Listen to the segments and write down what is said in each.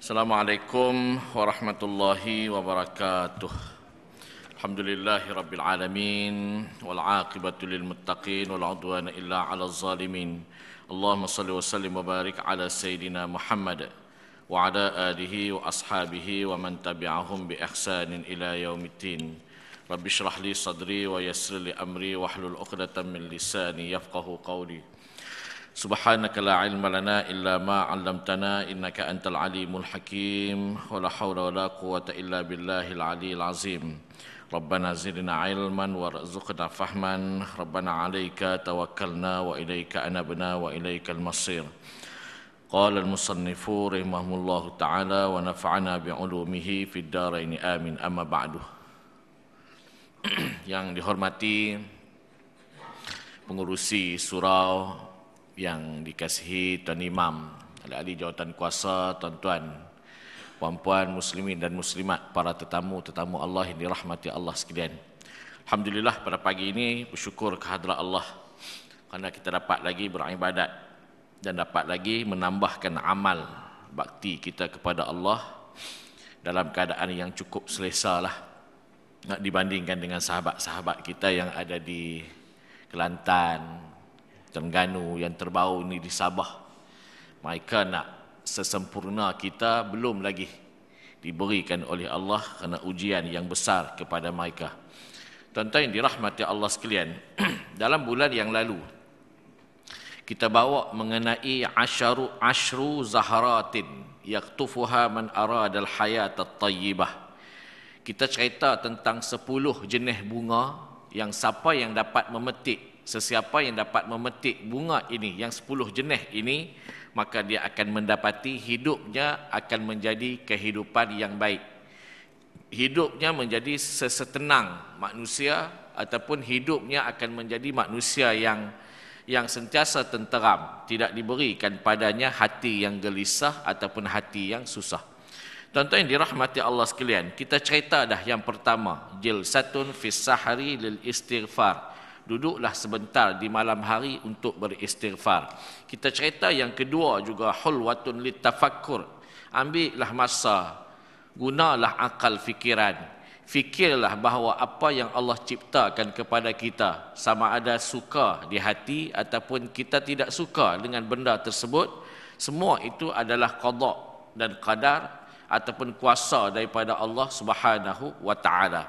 Assalamualaikum warahmatullahi wabarakatuh. Alhamdulillahi rabbil alamin wal aqibatu lil muttaqin wal udwana illa 'alal zalimin. Allahumma shalli wa sallim wa barik ala sayidina Muhammad wa ala alihi wa ashabihi wa man tabi'ahum bi ihsanin ila yaumiddin. Rabbi shrah li sadri wa yassir li amri wahlul 'uqdatam min lisani yafqahu qawli. Subhanaka la ilma lana illa ma 'allamtana innaka antal alimul hakim wa la haula wa la quwwata illa billahil aliyyil azim. Rabbana zidna ilman warzuqna fahman. Rabbana 'alaika tawakkalna wa ilaika anabna wa ilaikal masir. Qala al-musannifu rahimahullahu ta'ala wa nafa'ana bi'ulumihi fid dharain amin, amma ba'du. Yang dihormati pengurusi surau yang dikasihi Tuan Imam, ahli jawatan kuasa, tuan-tuan, puan-puan muslimin dan muslimat, para tetamu-tetamu Allah yang dirahmati Allah sekalian. Alhamdulillah pada pagi ini bersyukur kehadrat Allah kerana kita dapat lagi beribadat dan dapat lagi menambahkan amal bakti kita kepada Allah dalam keadaan yang cukup selesa lah, nak dibandingkan dengan sahabat-sahabat kita yang ada di Kelantan, Terengganu, yang terbaru ni di Sabah. Mereka nak sesempurna kita belum lagi diberikan oleh Allah kerana ujian yang besar kepada mereka. Tuan-tuan yang dirahmati Allah sekalian, dalam bulan yang lalu kita bawa mengenai ashru zaharatin yaktufuha man aradal hayat at-tayyibah. Kita cerita tentang 10 jenis bunga yang siapa yang dapat memetik, sesiapa yang dapat memetik bunga ini, yang 10 jenis ini, maka dia akan mendapati hidupnya akan menjadi kehidupan yang baik. Hidupnya menjadi sesetenang manusia, ataupun hidupnya akan menjadi manusia yang sentiasa tenteram, tidak diberikan padanya hati yang gelisah ataupun hati yang susah. Tuan-tuan yang dirahmati Allah sekalian, kita cerita dah yang pertama, jilsatun fis sahari lil istighfar. Duduklah sebentar di malam hari untuk beristighfar. Kita cerita yang kedua juga, hulwatun litafakkur. Ambillah masa, gunalah akal fikiran. Fikirlah bahawa apa yang Allah ciptakan kepada kita, sama ada suka di hati ataupun kita tidak suka dengan benda tersebut, semua itu adalah qada dan qadar ataupun kuasa daripada Allah Subhanahu wa taala.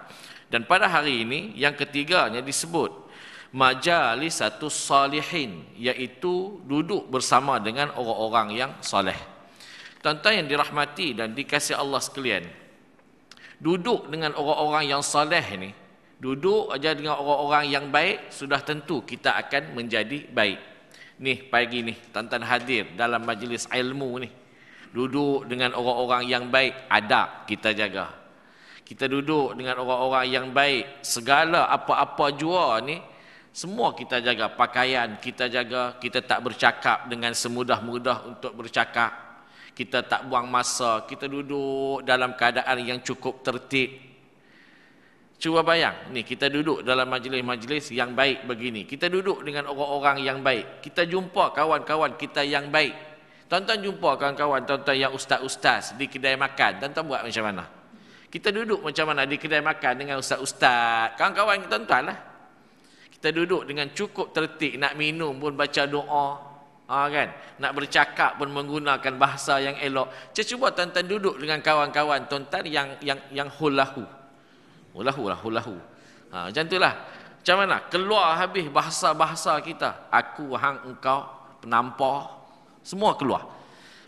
Dan pada hari ini yang ketiganya disebut majalisatus salihin, iaitu duduk bersama dengan orang-orang yang soleh. Tuan-tuan yang dirahmati dan dikasihi Allah sekalian, duduk dengan orang-orang yang soleh ni, duduk aja dengan orang-orang yang baik, sudah tentu kita akan menjadi baik. Ni pagi ni tuan-tuan hadir dalam majlis ilmu ni, duduk dengan orang-orang yang baik, adab kita jaga. Kita duduk dengan orang-orang yang baik, segala apa-apa jua ni semua kita jaga. Pakaian kita jaga, kita tak bercakap dengan semudah-mudah untuk bercakap, kita tak buang masa, kita duduk dalam keadaan yang cukup tertib. Cuba bayang, ni kita duduk dalam majlis-majlis yang baik begini, kita duduk dengan orang-orang yang baik, kita jumpa kawan-kawan kita yang baik. Tuan-tuan jumpa kawan-kawan tuan-tuan yang ustaz-ustaz di kedai makan, tuan-tuan buat macam mana? Kita duduk macam mana di kedai makan dengan ustaz-ustaz, kawan-kawan tuan-tuan lah. Kita duduk dengan cukup tertib, nak minum pun baca doa, kan? Nak bercakap pun menggunakan bahasa yang elok. Cuba tuan-tuan duduk dengan kawan-kawan tuan-tuan yang hulahu. Macam itulah. Macam mana? Keluar habis bahasa-bahasa kita. Aku, hang, engkau, penampar, semua keluar.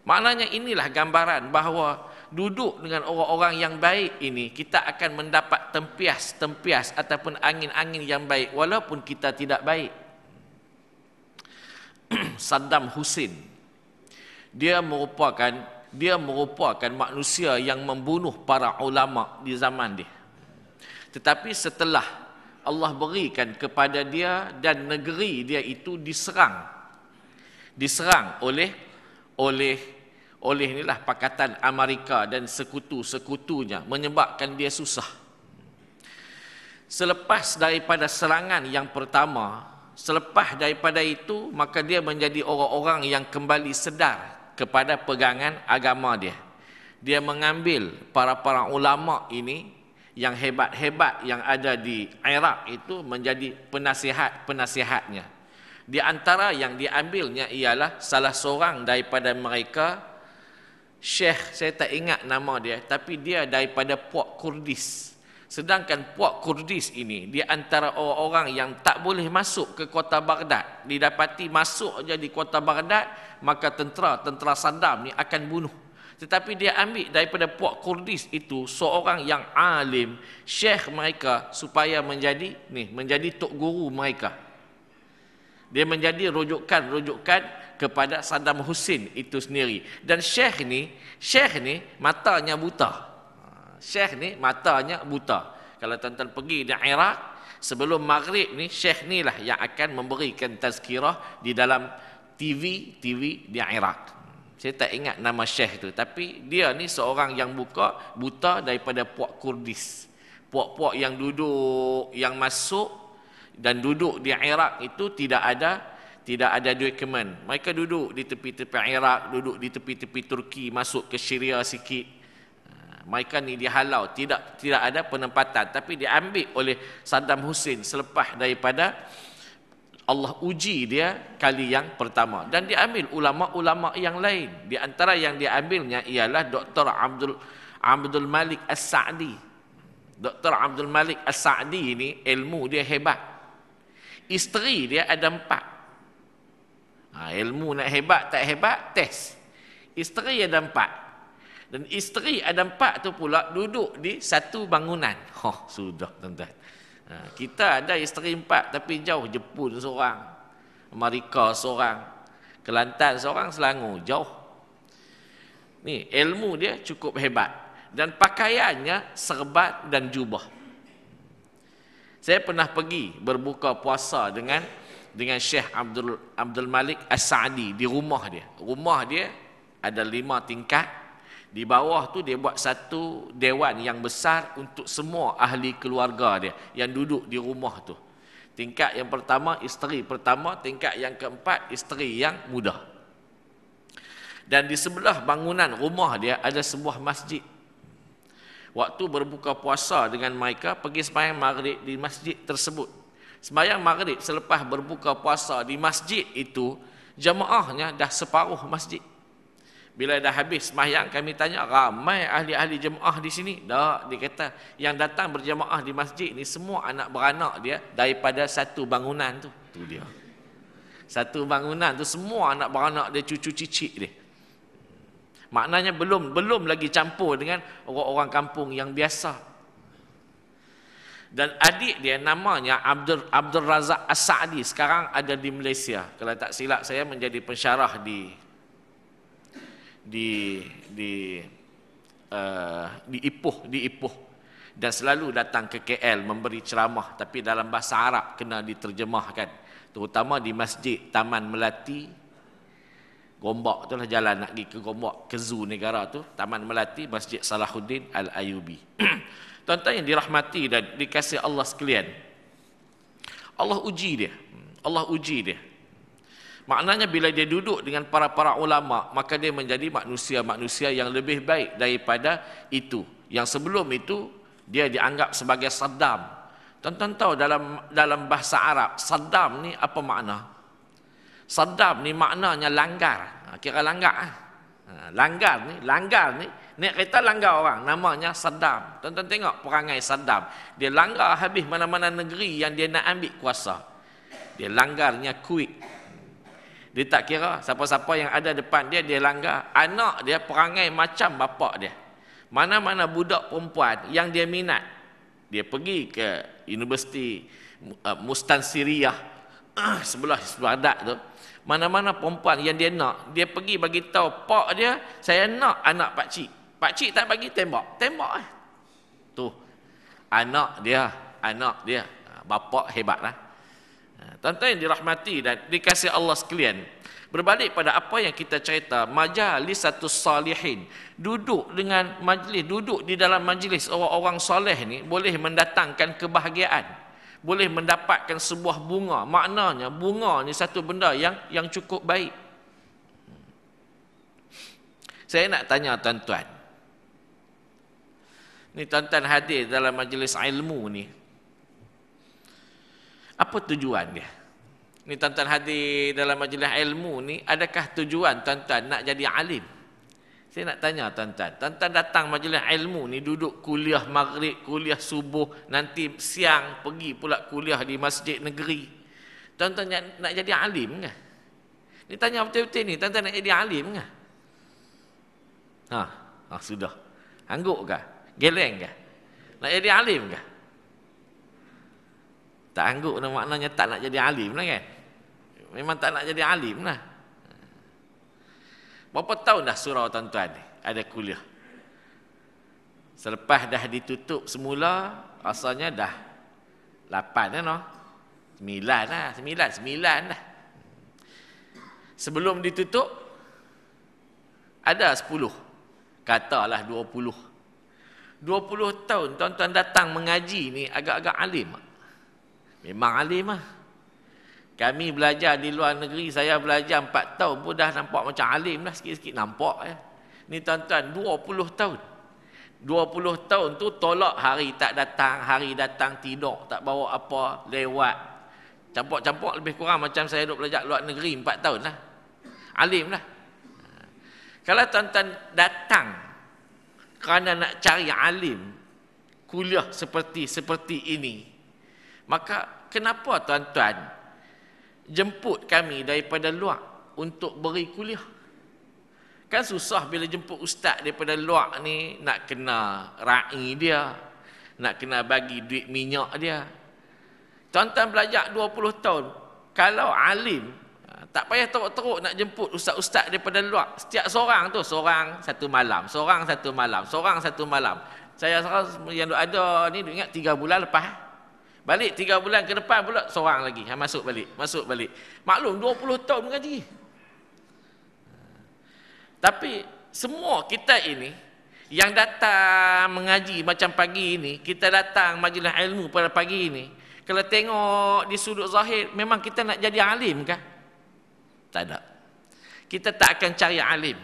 Maknanya inilah gambaran bahawa duduk dengan orang-orang yang baik ini, kita akan mendapat tempias ataupun angin-angin yang baik walaupun kita tidak baik. Saddam Hussein, dia merupakan manusia yang membunuh para ulama di zaman dia. Tetapi setelah Allah berikan kepada dia dan negeri dia itu diserang oleh inilah Pakatan Amerika dan sekutu-sekutunya, menyebabkan dia susah. Selepas daripada serangan yang pertama, selepas daripada itu, maka dia menjadi orang-orang yang kembali sedar kepada pegangan agama dia. dia mengambil para ulama ini yang hebat-hebat yang ada di Iraq itu menjadi penasihatnya. Di antara yang diambilnya ialah salah seorang daripada mereka, Syekh, saya tak ingat nama dia, tapi dia daripada Puak Kurdis. Sedangkan Puak Kurdis ini di antara orang-orang yang tak boleh masuk ke kota Baghdad. Didapati masuk aja di kota Baghdad, maka tentera Saddam ni akan bunuh. Tetapi dia ambil daripada Puak Kurdis itu seorang yang alim, syekh mereka, supaya menjadi tok guru mereka. Dia menjadi rujukan kepada Saddam Hussein itu sendiri. Dan syekh ni matanya buta. Syekh ni matanya buta. Kalau tuan-tuan pergi di Iraq, sebelum maghrib ni, syekh ni lah yang akan memberikan tazkirah di dalam TV di Iraq. Saya tak ingat nama syekh tu, tapi dia ni seorang yang buta daripada Puak Kurdis. Puak-puak yang duduk, yang masuk dan duduk di Iraq itu tidak ada dokumen. Mereka duduk di tepi-tepi Iraq, duduk di tepi-tepi Turki, masuk ke Syria sikit. Mereka ni dihalau, tidak ada penempatan, tapi diambil oleh Saddam Hussein selepas daripada Allah uji dia kali yang pertama. Dan diambil ulama-ulama yang lain. Di antara yang diambilnya ialah Dr. Abdul Malik As-Sa'di. Dr. Abdul Malik As-Sa'di ini ilmu dia hebat. Isteri dia ada 4. Ilmu nak hebat tak hebat, test. Isteri ada 4. Dan isteri ada 4 tu pula duduk di satu bangunan. Sudah tuan-tuan. Kita ada isteri 4 tapi jauh. Jepun seorang, Amerika seorang, Kelantan seorang, Selangor jauh. Ni ilmu dia cukup hebat. Dan pakaiannya serbat dan jubah. Saya pernah pergi berbuka puasa dengan Syekh Abdul Malik As-Sa'di di rumah dia. Rumah dia ada 5 tingkat. Di bawah tu dia buat satu dewan yang besar untuk semua ahli keluarga dia yang duduk di rumah tu. Tingkat yang pertama, isteri pertama. Tingkat yang keempat, isteri yang muda. Dan di sebelah bangunan rumah dia ada sebuah masjid. Waktu berbuka puasa dengan mereka, pergi sembahyang maghrib di masjid tersebut. Sembahyang maghrib selepas berbuka puasa di masjid itu, jemaahnya dah separuh masjid. Bila dah habis sembahyang, kami tanya, ramai ahli-ahli jemaah di sini? Tak, dia kata, yang datang berjemaah di masjid ni semua anak beranak dia daripada satu bangunan tu. Tu dia. Satu bangunan tu semua anak beranak dia, cucu cicit dia. Maknanya belum lagi campur dengan orang-orang kampung yang biasa. Dan adik dia namanya Abdul Razak As-Sa'di, sekarang ada di Malaysia. Kalau tak silap saya menjadi pensyarah di Ipoh, dan selalu datang ke KL memberi ceramah, tapi dalam bahasa Arab kena diterjemahkan, terutama di masjid Taman Melati Gombak tu lah, jalan nak pergi ke Gombak, ke Zoo Negara tu, Taman Melati, Masjid Salahuddin Al-Ayubi. Tuan-tuan yang dirahmati dan dikasihi Allah sekalian, Allah uji dia. Maknanya bila dia duduk dengan para ulama, maka dia menjadi manusia yang lebih baik daripada itu. Yang sebelum itu dia dianggap sebagai Saddam. Tuan-tuan tahu dalam bahasa Arab, Saddam ni apa makna? Saddam ni maknanya langgar. Kira langgar. Langgar ni nak kata langgar orang, namanya Saddam. Tuan-tuan tengok perangai Saddam. Dia langgar habis mana-mana negeri yang dia nak ambil kuasa. Dia langgarnya Kuwait. Dia tak kira siapa-siapa yang ada depan dia, dia langgar. Anak dia perangai macam bapak dia. Mana-mana budak perempuan yang dia minat, dia pergi ke Universiti Mustansiriyah sebelah Baghdad tu. Mana-mana perempuan yang dia nak, dia pergi bagi tahu pak dia, saya nak anak pak cik. Pak cik tak bagi, tembak. Tu. Anak dia. Bapak hebatlah. Tuan-tuan yang dirahmati dan dikasihi Allah sekalian, berbalik pada apa yang kita cerita, majalisatus salihin, duduk di dalam majlis orang-orang soleh ni boleh mendatangkan kebahagiaan, boleh mendapatkan sebuah bunga. Maknanya bunga ni satu benda yang cukup baik. Saya nak tanya tuan-tuan, Ni tuan-tuan hadir dalam majlis ilmu ni, apa tujuan dia? Ni tuan-tuan hadir dalam majlis ilmu ni, adakah tujuan tuan-tuan nak jadi alim? Saya nak tanya tuan-tuan, tuan-tuan datang majlis ilmu ni, duduk kuliah maghrib, kuliah subuh, nanti siang pergi pula kuliah di masjid negeri. Tuan-tuan nak jadi alim ke? Ni tanya betul-betul ni, tuan-tuan nak jadi alim ke? Sudah. Angguk ke? Geleng ke? Nak jadi alim ke? Tak angguk lah, maknanya tak nak jadi alim lah kan? Memang tak nak jadi alim lah. Berapa tahun dah surau tuan-tuan ni ada kuliah? Selepas dah ditutup semula, rasanya dah 8 dah, no? 9 lah, 9 dah. Sebelum ditutup, ada 10. Katalah 20. 20 tahun tuan-tuan datang mengaji ni agak-agak alim. Memang alim lah. Kami belajar di luar negeri, saya belajar 4 tahun pun dah nampak macam alim dah, sikit-sikit nampak ya. Ni tuan-tuan 20 tahun. 20 tahun tu tolak hari tak datang, hari datang tidur, tak bawa apa, lewat. Campur-campur lebih kurang macam saya duduk belajar luar negeri 4 tahun lah. Alim lah. Kalau tuan-tuan datang kerana nak cari alim, kuliah seperti ini, maka kenapa tuan-tuan jemput kami daripada luar untuk beri kuliah? Kan susah bila jemput ustaz daripada luar ni, nak kena ra'i dia, nak kena bagi duit minyak dia. Tuan-tuan belajar 20 tahun, kalau alim, tak payah teruk-teruk nak jemput ustaz-ustaz daripada luar. Setiap seorang tu, seorang satu malam, seorang satu malam, seorang satu malam. Saya rasa yang ada ni, ingat 3 bulan lepas. Balik 3 bulan ke depan pula, seorang lagi. Masuk balik. Maklum, 20 tahun mengaji. Tapi, semua kita ini, yang datang mengaji macam pagi ini, kita datang majlis ilmu pada pagi ini, kalau tengok di sudut zahir, memang kita nak jadi alim kah? Tak ada. Kita tak akan cari alim.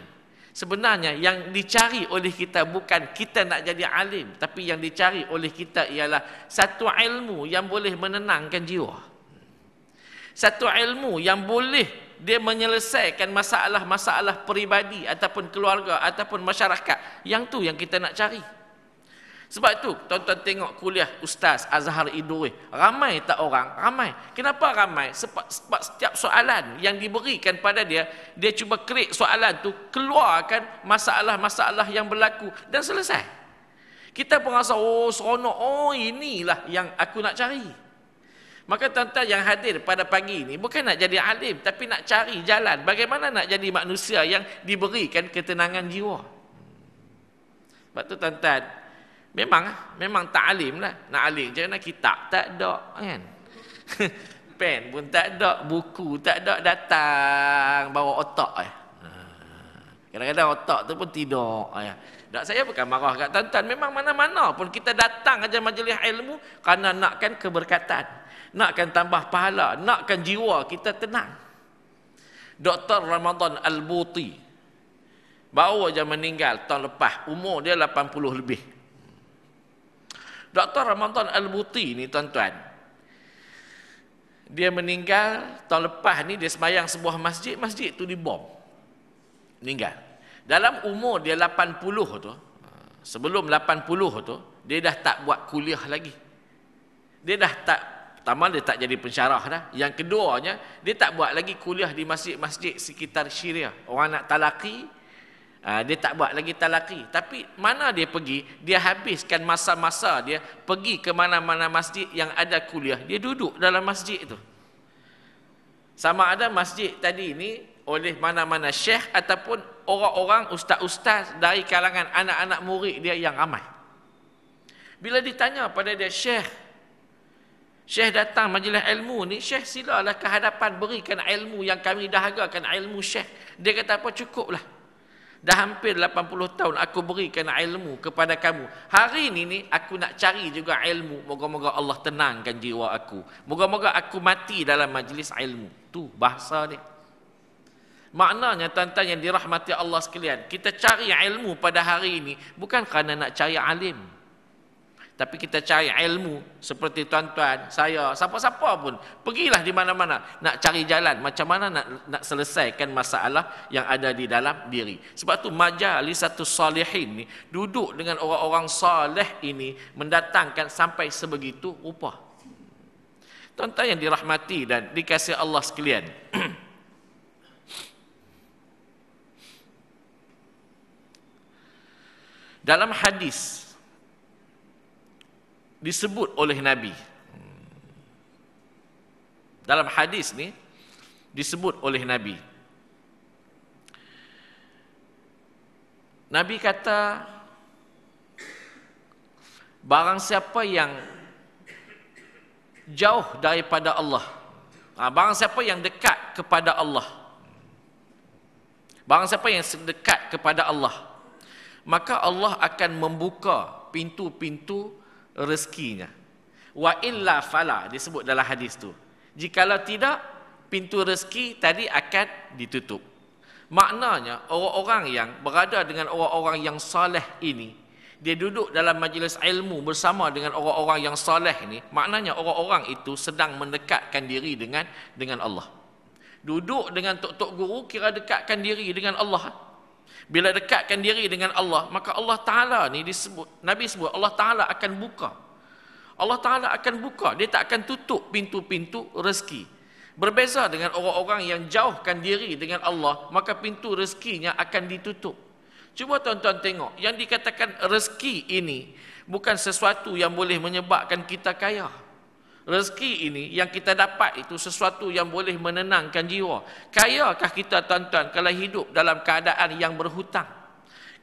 Sebenarnya yang dicari oleh kita bukan kita nak jadi alim, tapi yang dicari oleh kita ialah satu ilmu yang boleh menenangkan jiwa. Satu ilmu yang boleh dia menyelesaikan masalah-masalah peribadi ataupun keluarga ataupun masyarakat. Yang tu yang kita nak cari. Sebab tu tuan-tuan tengok kuliah Ustaz Azhar Idris, ramai tak orang? Ramai. Kenapa ramai? Sebab setiap soalan yang diberikan pada dia, dia cuba create soalan tu, keluarkan masalah-masalah yang berlaku dan selesai. Kita pun rasa, seronok, inilah yang aku nak cari. Maka tuan-tuan yang hadir pada pagi ini bukan nak jadi alim, tapi nak cari jalan bagaimana nak jadi manusia yang diberikan ketenangan jiwa. Sebab tu tuan-tuan, memang tak alim lah. Nak alim je nak kitab tak ada kan. Pen pun tak ada, buku tak ada, datang bawa otak kadang-kadang otak tu pun tidur Tak, saya bukan marah kat tuan-tuan. Memang mana-mana pun kita datang aja majlis ilmu kerana nakkan keberkatan, nakkan tambah pahala, nakkan jiwa kita tenang. Dr. Ramadan Al-Buti baru aja meninggal tahun lepas, umur dia 80 lebih. Dr. Ramadan Al-Buti ni tuan-tuan, dia meninggal tahun lepas ni, dia sembahyang sebuah masjid tu dibom. Meninggal. Dalam umur dia 80 tu, sebelum 80 tu, dia dah tak buat kuliah lagi. Dia dah tak, pertama dia tak jadi pensyarah dah. Yang keduanya, dia tak buat lagi kuliah di masjid-masjid sekitar Syria. Orang nak talaki, dia tak buat lagi talaki. Tapi mana dia pergi, dia habiskan masa-masa dia pergi ke mana-mana masjid yang ada kuliah, dia duduk dalam masjid itu. Sama ada masjid tadi ini oleh mana-mana syekh ataupun orang-orang ustaz-ustaz dari kalangan anak-anak murid dia yang ramai. Bila ditanya pada dia, Syekh datang majlis ilmu ni, Syekh silalah ke hadapan berikan ilmu yang kami dahagakan, ilmu Syekh. Dia kata apa, cukuplah. Dah hampir 80 tahun aku berikan ilmu kepada kamu. Hari ini aku nak cari juga ilmu. Moga-moga Allah tenangkan jiwa aku. Moga-moga aku mati dalam majlis ilmu. Tu bahasa dia. Maknanya tuan-tuan yang dirahmati Allah sekalian, kita cari ilmu pada hari ini bukan kerana nak cari alim. Tapi kita cari ilmu seperti tuan-tuan, saya, siapa-siapa pun, pergilah di mana-mana nak cari jalan macam mana nak selesaikan masalah yang ada di dalam diri. Sebab tu majalisatus salihin ni, duduk dengan orang-orang saleh ini mendatangkan sampai sebegitu rupa. Tuan-tuan yang dirahmati dan dikasihi Allah sekalian. Dalam hadis disebut oleh Nabi. Dalam hadis ni disebut oleh Nabi. Nabi kata, barang siapa yang jauh daripada Allah, barang siapa yang dekat kepada Allah, barang siapa yang dekat kepada Allah, maka Allah akan membuka pintu-pintu rezekinya. Wa illa fala, disebut dalam hadis tu. Jikalau tidak, pintu rezeki tadi akan ditutup. Maknanya orang-orang yang berada dengan orang-orang yang saleh ini, dia duduk dalam majlis ilmu bersama dengan orang-orang yang saleh ini, maknanya orang-orang itu sedang mendekatkan diri dengan Allah. Duduk dengan tok-tok guru kira dekatkan diri dengan Allah. Bila dekatkan diri dengan Allah, maka Allah Ta'ala ni disebut, Nabi sebut Allah Ta'ala akan buka. Allah Ta'ala akan buka, dia tak akan tutup pintu-pintu rezeki. Berbeza dengan orang-orang yang jauhkan diri dengan Allah, maka pintu rezekinya akan ditutup. Cuba tuan-tuan tengok, yang dikatakan rezeki ini bukan sesuatu yang boleh menyebabkan kita kaya. Rezeki ini yang kita dapat itu sesuatu yang boleh menenangkan jiwa. Kayakah kita tuan-tuan kalau hidup dalam keadaan yang berhutang?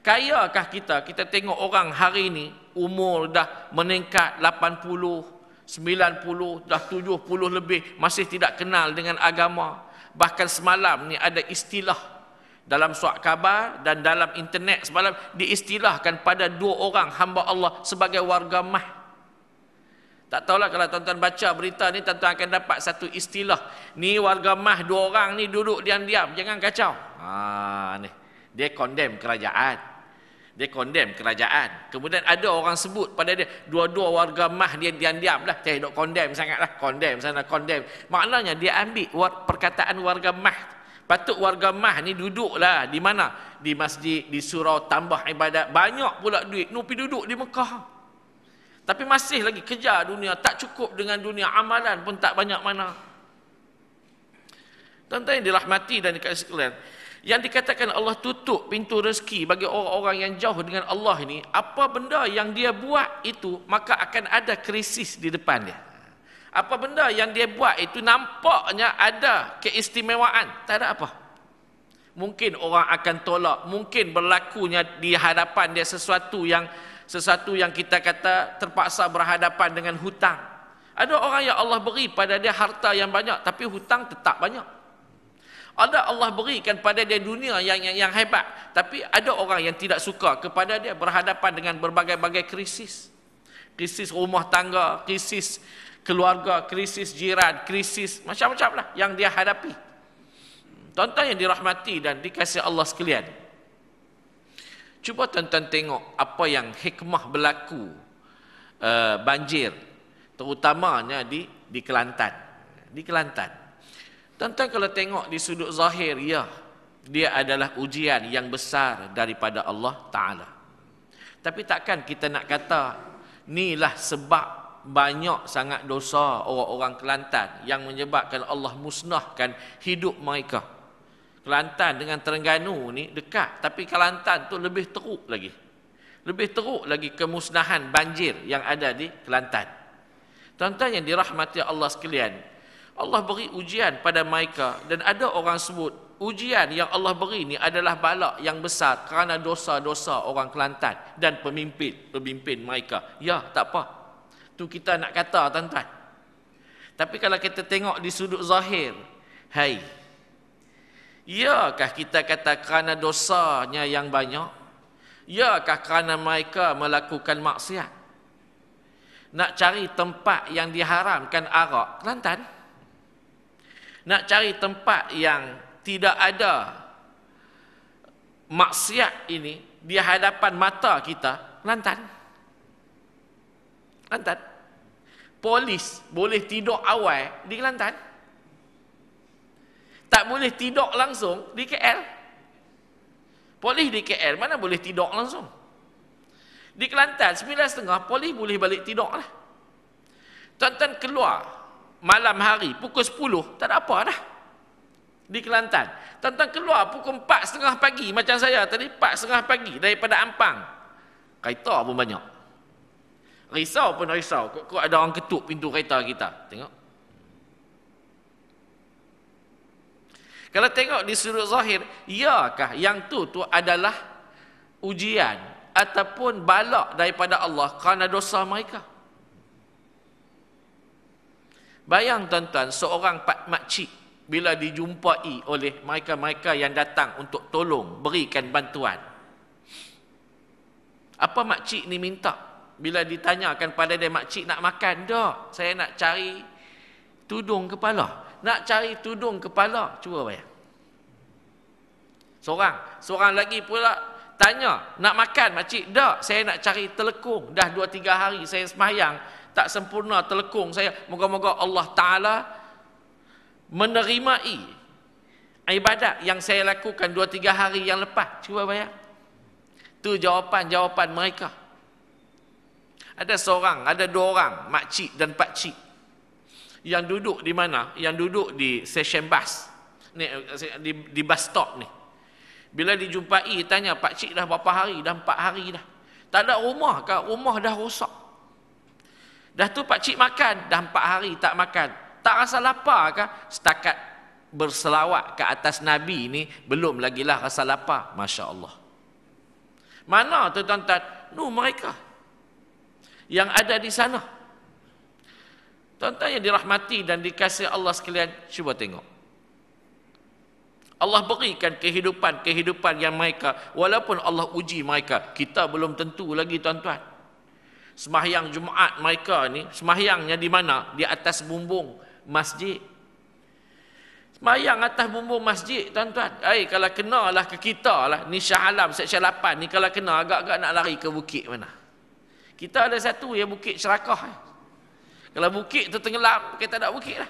Kayakah kita tengok orang hari ini umur dah meningkat 80, 90, dah 70 lebih, masih tidak kenal dengan agama. Bahkan semalam ni ada istilah dalam surat khabar dan dalam internet semalam diistilahkan pada 2 orang hamba Allah sebagai warga mah. Tak tahulah kalau tuan-tuan baca berita ni, tuan-tuan akan dapat satu istilah. Ni warga mah 2 orang ni duduk diam-diam, jangan kacau. Ni dia condemn kerajaan. Dia condemn kerajaan. Kemudian ada orang sebut pada dia, dua-dua warga mah dia diam-diam lah. Duk condemn sangatlah, condemn sana, condemn. Maknanya dia ambil perkataan warga mah. Patut warga mah ni duduklah di mana? Di masjid, di surau, tambah ibadat. Banyak pula duit, nupi duduk di Mekah. Tapi masih lagi kejar dunia, tak cukup dengan dunia, amalan pun tak banyak mana. Tuan-tuan yang dirahmati dan dikasihi sekalian, yang dikatakan Allah tutup pintu rezeki bagi orang-orang yang jauh dengan Allah ini, apa benda yang dia buat itu, maka akan ada krisis di depan dia. Apa benda yang dia buat itu nampaknya ada keistimewaan, tak ada apa. Mungkin orang akan tolak, mungkin berlakunya di hadapan dia sesuatu yang kita kata terpaksa berhadapan dengan hutang. Ada orang yang Allah beri pada dia harta yang banyak, tapi hutang tetap banyak. Ada Allah berikan pada dia dunia yang hebat, tapi ada orang yang tidak suka kepada dia berhadapan dengan berbagai-bagai krisis. Krisis rumah tangga, krisis keluarga, krisis jiran, krisis macam-macam lah yang dia hadapi. Tuan-tuan yang dirahmati dan dikasihi Allah sekalian, cuba tuan-tuan tengok apa yang hikmah berlaku banjir, terutamanya di Kelantan. Di Kelantan. Tuan-tuan kalau tengok di sudut zahir, ya, dia adalah ujian yang besar daripada Allah Ta'ala. Tapi takkan kita nak kata, inilah sebab banyak sangat dosa orang-orang Kelantan yang menyebabkan Allah musnahkan hidup mereka. Kelantan dengan Terengganu ni dekat, tapi Kelantan tu lebih teruk lagi. Lebih teruk lagi kemusnahan banjir yang ada di Kelantan. Tuan-tuan yang dirahmati Allah sekalian, Allah beri ujian pada mereka, dan ada orang sebut ujian yang Allah beri ni adalah bala yang besar kerana dosa-dosa orang Kelantan dan pemimpin mereka. Ya, tak apa. Tu kita nak kata tuan-tuan. Tapi kalau kita tengok di sudut zahir, hai, iyakah kita kata kerana dosanya yang banyak? Iyakah kerana mereka melakukan maksiat? Nak cari tempat yang diharamkan arak, Kelantan. Nak cari tempat yang tidak ada maksiat ini di hadapan mata kita, Kelantan. Kelantan. Polis boleh tidur awal di Kelantan. Tak boleh tidur langsung di KL. Polis di KL mana boleh tidur langsung. Di Kelantan 9.30 polis boleh balik tidur lah. Tuan-tuan keluar malam hari pukul 10 tak ada apa dah. Di Kelantan. Tuan-tuan keluar pukul 4.30 pagi macam saya tadi 4.30 pagi daripada Ampang. Kereta pun banyak. Risau pun risau. Kok ada orang ketuk pintu kereta kita. Tengok. Kalau tengok di sudut zahir, iyakah yang tu adalah ujian ataupun balak daripada Allah kerana dosa mereka? Bayang tuan-tuan, seorang makcik bila dijumpai oleh mereka-mereka yang datang untuk tolong, berikan bantuan. Apa makcik ni minta? Bila ditanyakan pada dia, makcik nak makan? Tak, saya nak cari tudung kepala. Nak cari tudung kepala. Cuba bayang. Seorang lagi pula tanya, nak makan makcik? Tak, saya nak cari telekung. Dah 2-3 hari saya sembahyang, tak sempurna telekung saya. Moga-moga Allah Ta'ala menerimai ibadat yang saya lakukan 2-3 hari yang lepas. Cuba bayang. Itu jawapan-jawapan mereka. Ada 2 orang, makcik dan pakcik, yang duduk di mana? Yang duduk di stesen bas ni, di bus stop ni. Bila dijumpai tanya, pakcik dah berapa hari? Dah 4 hari dah. Tak ada rumah ke? Rumah dah rosak. Dah tu pakcik makan, dah 4 hari tak makan. Tak rasa lapar ke? Setakat berselawat ke atas Nabi ni belum lagi lah rasa lapar. Masya Allah. Mana tu tuan-tuan? Mereka yang ada di sana. Tuan-tuan yang dirahmati dan dikasihi Allah sekalian, cuba tengok. Allah berikan kehidupan yang mereka, walaupun Allah uji mereka, kita belum tentu lagi tuan-tuan. Sembahyang Jumaat mereka ni, sembahyangnya di mana? Di atas bumbung masjid. Sembahyang atas bumbung masjid tuan-tuan. Kalau kena lah ke kita lah, ni Shah Alam Seksyen 8 ni, kalau kena agak-agak nak lari ke bukit mana. Kita ada satu yang bukit Serakah. Kalau bukit tu tenggelam, kita tak bukit lah.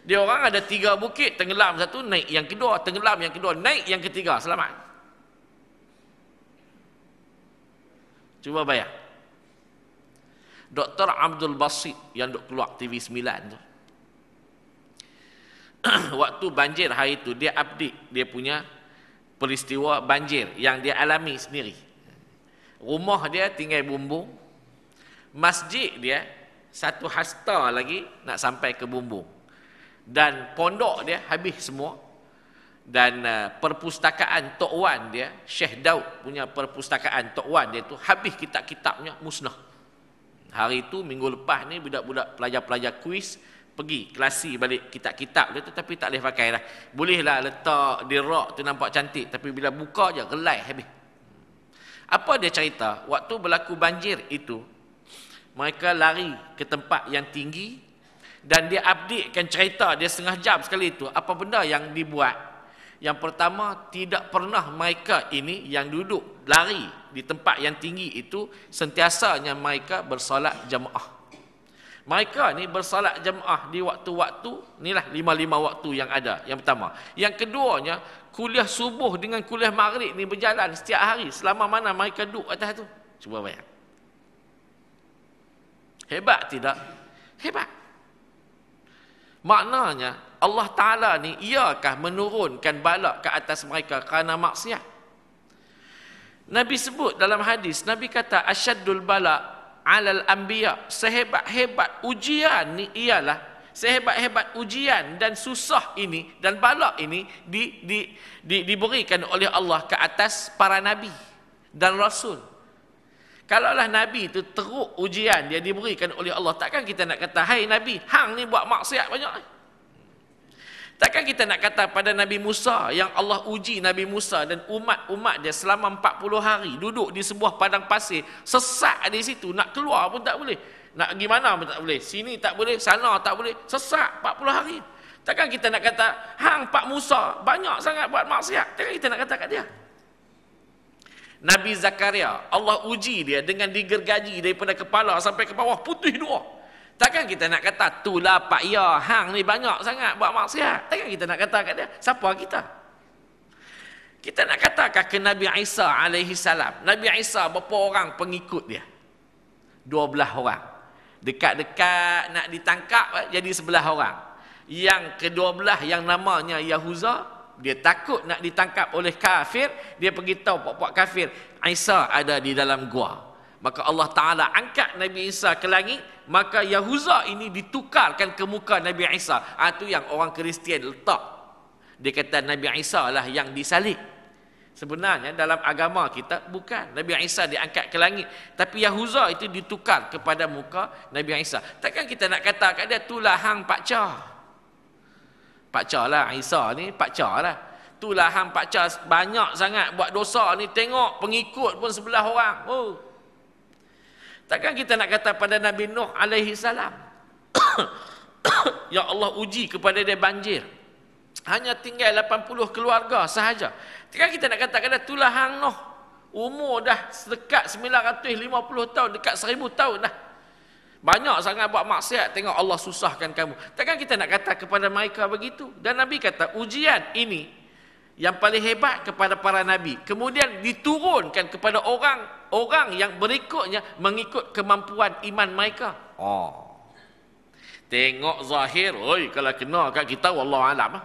Dia orang ada 3 bukit, tenggelam satu, naik yang kedua, tenggelam yang kedua, naik yang ketiga, selamat. Cuba bayang. Dr. Abdul Basit yang duk keluar TV9 tu. Waktu banjir hari tu, dia update dia punya peristiwa banjir yang dia alami sendiri. Rumah dia tinggal bumbung. Masjid dia 1 hasta lagi nak sampai ke bumbung. Dan pondok dia habis semua. Dan perpustakaan Tok Wan dia, Syekh Daud punya perpustakaan Tok Wan dia tu, habis kitab-kitabnya musnah. Hari tu minggu lepas ni budak-budak pelajar-pelajar kuis pergi kelasi balik kitab-kitab dia tu, tapi tak boleh pakai dah. Bolehlah letak di rak tu nampak cantik, tapi bila buka je gelai habis. Apa dia cerita? Waktu berlaku banjir itu, mereka lari ke tempat yang tinggi dan dia updatekan cerita dia setengah jam sekali itu. Apa benda yang dibuat? Yang pertama, tidak pernah mereka ini yang duduk lari di tempat yang tinggi itu sentiasanya mereka bersolat jemaah. Mereka ni bersolat jemaah di waktu-waktu, inilah 5 waktu yang ada. Yang pertama. Yang keduanya, kuliah subuh dengan kuliah maghrib ni berjalan setiap hari. Selama mana mereka duduk atas tu? Cuba bayang. Hebat tidak? Hebat. Maknanya Allah Ta'ala ni iakah menurunkan balak ke atas mereka kerana maksiat? Nabi sebut dalam hadis, Nabi kata asyaddul balak alal anbiya, sehebat-hebat ujian ni ialah, sehebat-hebat ujian dan susah ini dan balak ini diberikan oleh Allah ke atas para nabi dan rasul. Kalaulah Nabi itu teruk ujian dia diberikan oleh Allah, takkan kita nak kata, hai Nabi, hang ni buat maksiat banyak. Takkan kita nak kata pada Nabi Musa, yang Allah uji Nabi Musa dan umat-umat dia selama 40 hari duduk di sebuah padang pasir, sesak di situ, nak keluar pun tak boleh, nak pergi mana pun tak boleh, sini tak boleh, sana tak boleh, sesak 40 hari. Takkan kita nak kata, hang Pak Musa banyak sangat buat maksiat, takkan kita nak kata kat dia. Nabi Zakaria, Allah uji dia dengan digergaji daripada kepala sampai ke bawah, putih dua. Takkan kita nak kata, tulah Pak Ya, hang ni banyak sangat buat maksiat. Takkan kita nak kata kat dia, siapa kita? Kita nak katakan ke Nabi Isa alaihi salam. Nabi Isa berapa orang pengikut dia? 12 orang. Dekat-dekat nak ditangkap jadi 11 orang. Yang ke-12 yang namanya Yahuza, dia takut nak ditangkap oleh kafir, dia pergi tahu puak-puak kafir, Isa ada di dalam gua. Maka Allah Ta'ala angkat Nabi Isa ke langit, maka Yahuza ini ditukarkan ke muka Nabi Isa. Itu yang orang Kristian letak. Dia kata Nabi Isa lah yang disalib. Sebenarnya dalam agama kita bukan. Nabi Isa diangkat ke langit. Tapi Yahuza itu ditukar kepada muka Nabi Isa. Takkan kita nak kata kat dia, itulah hang pakca. Pakca lah Isa ni, pakca lah. Itulah hang pakca banyak sangat buat dosa ni. Tengok pengikut pun 11 orang. Oh. Takkan kita nak kata pada Nabi Nuh alaihi salam. Ya Allah uji kepada dia banjir. Hanya tinggal 80 keluarga sahaja. Kan kita nak katakan dah itulah hang Nuh. Umur dah dekat 950 tahun, dekat 1000 tahun dah. Banyak sangat buat maksiat, tengok Allah susahkan kamu. Takkan kita nak kata kepada mereka begitu. Dan Nabi kata ujian ini yang paling hebat kepada para nabi. Kemudian diturunkan kepada orang yang berikutnya mengikut kemampuan iman mereka. Oh. Tengok zahir, oi kalau kena kat kita wallahualam.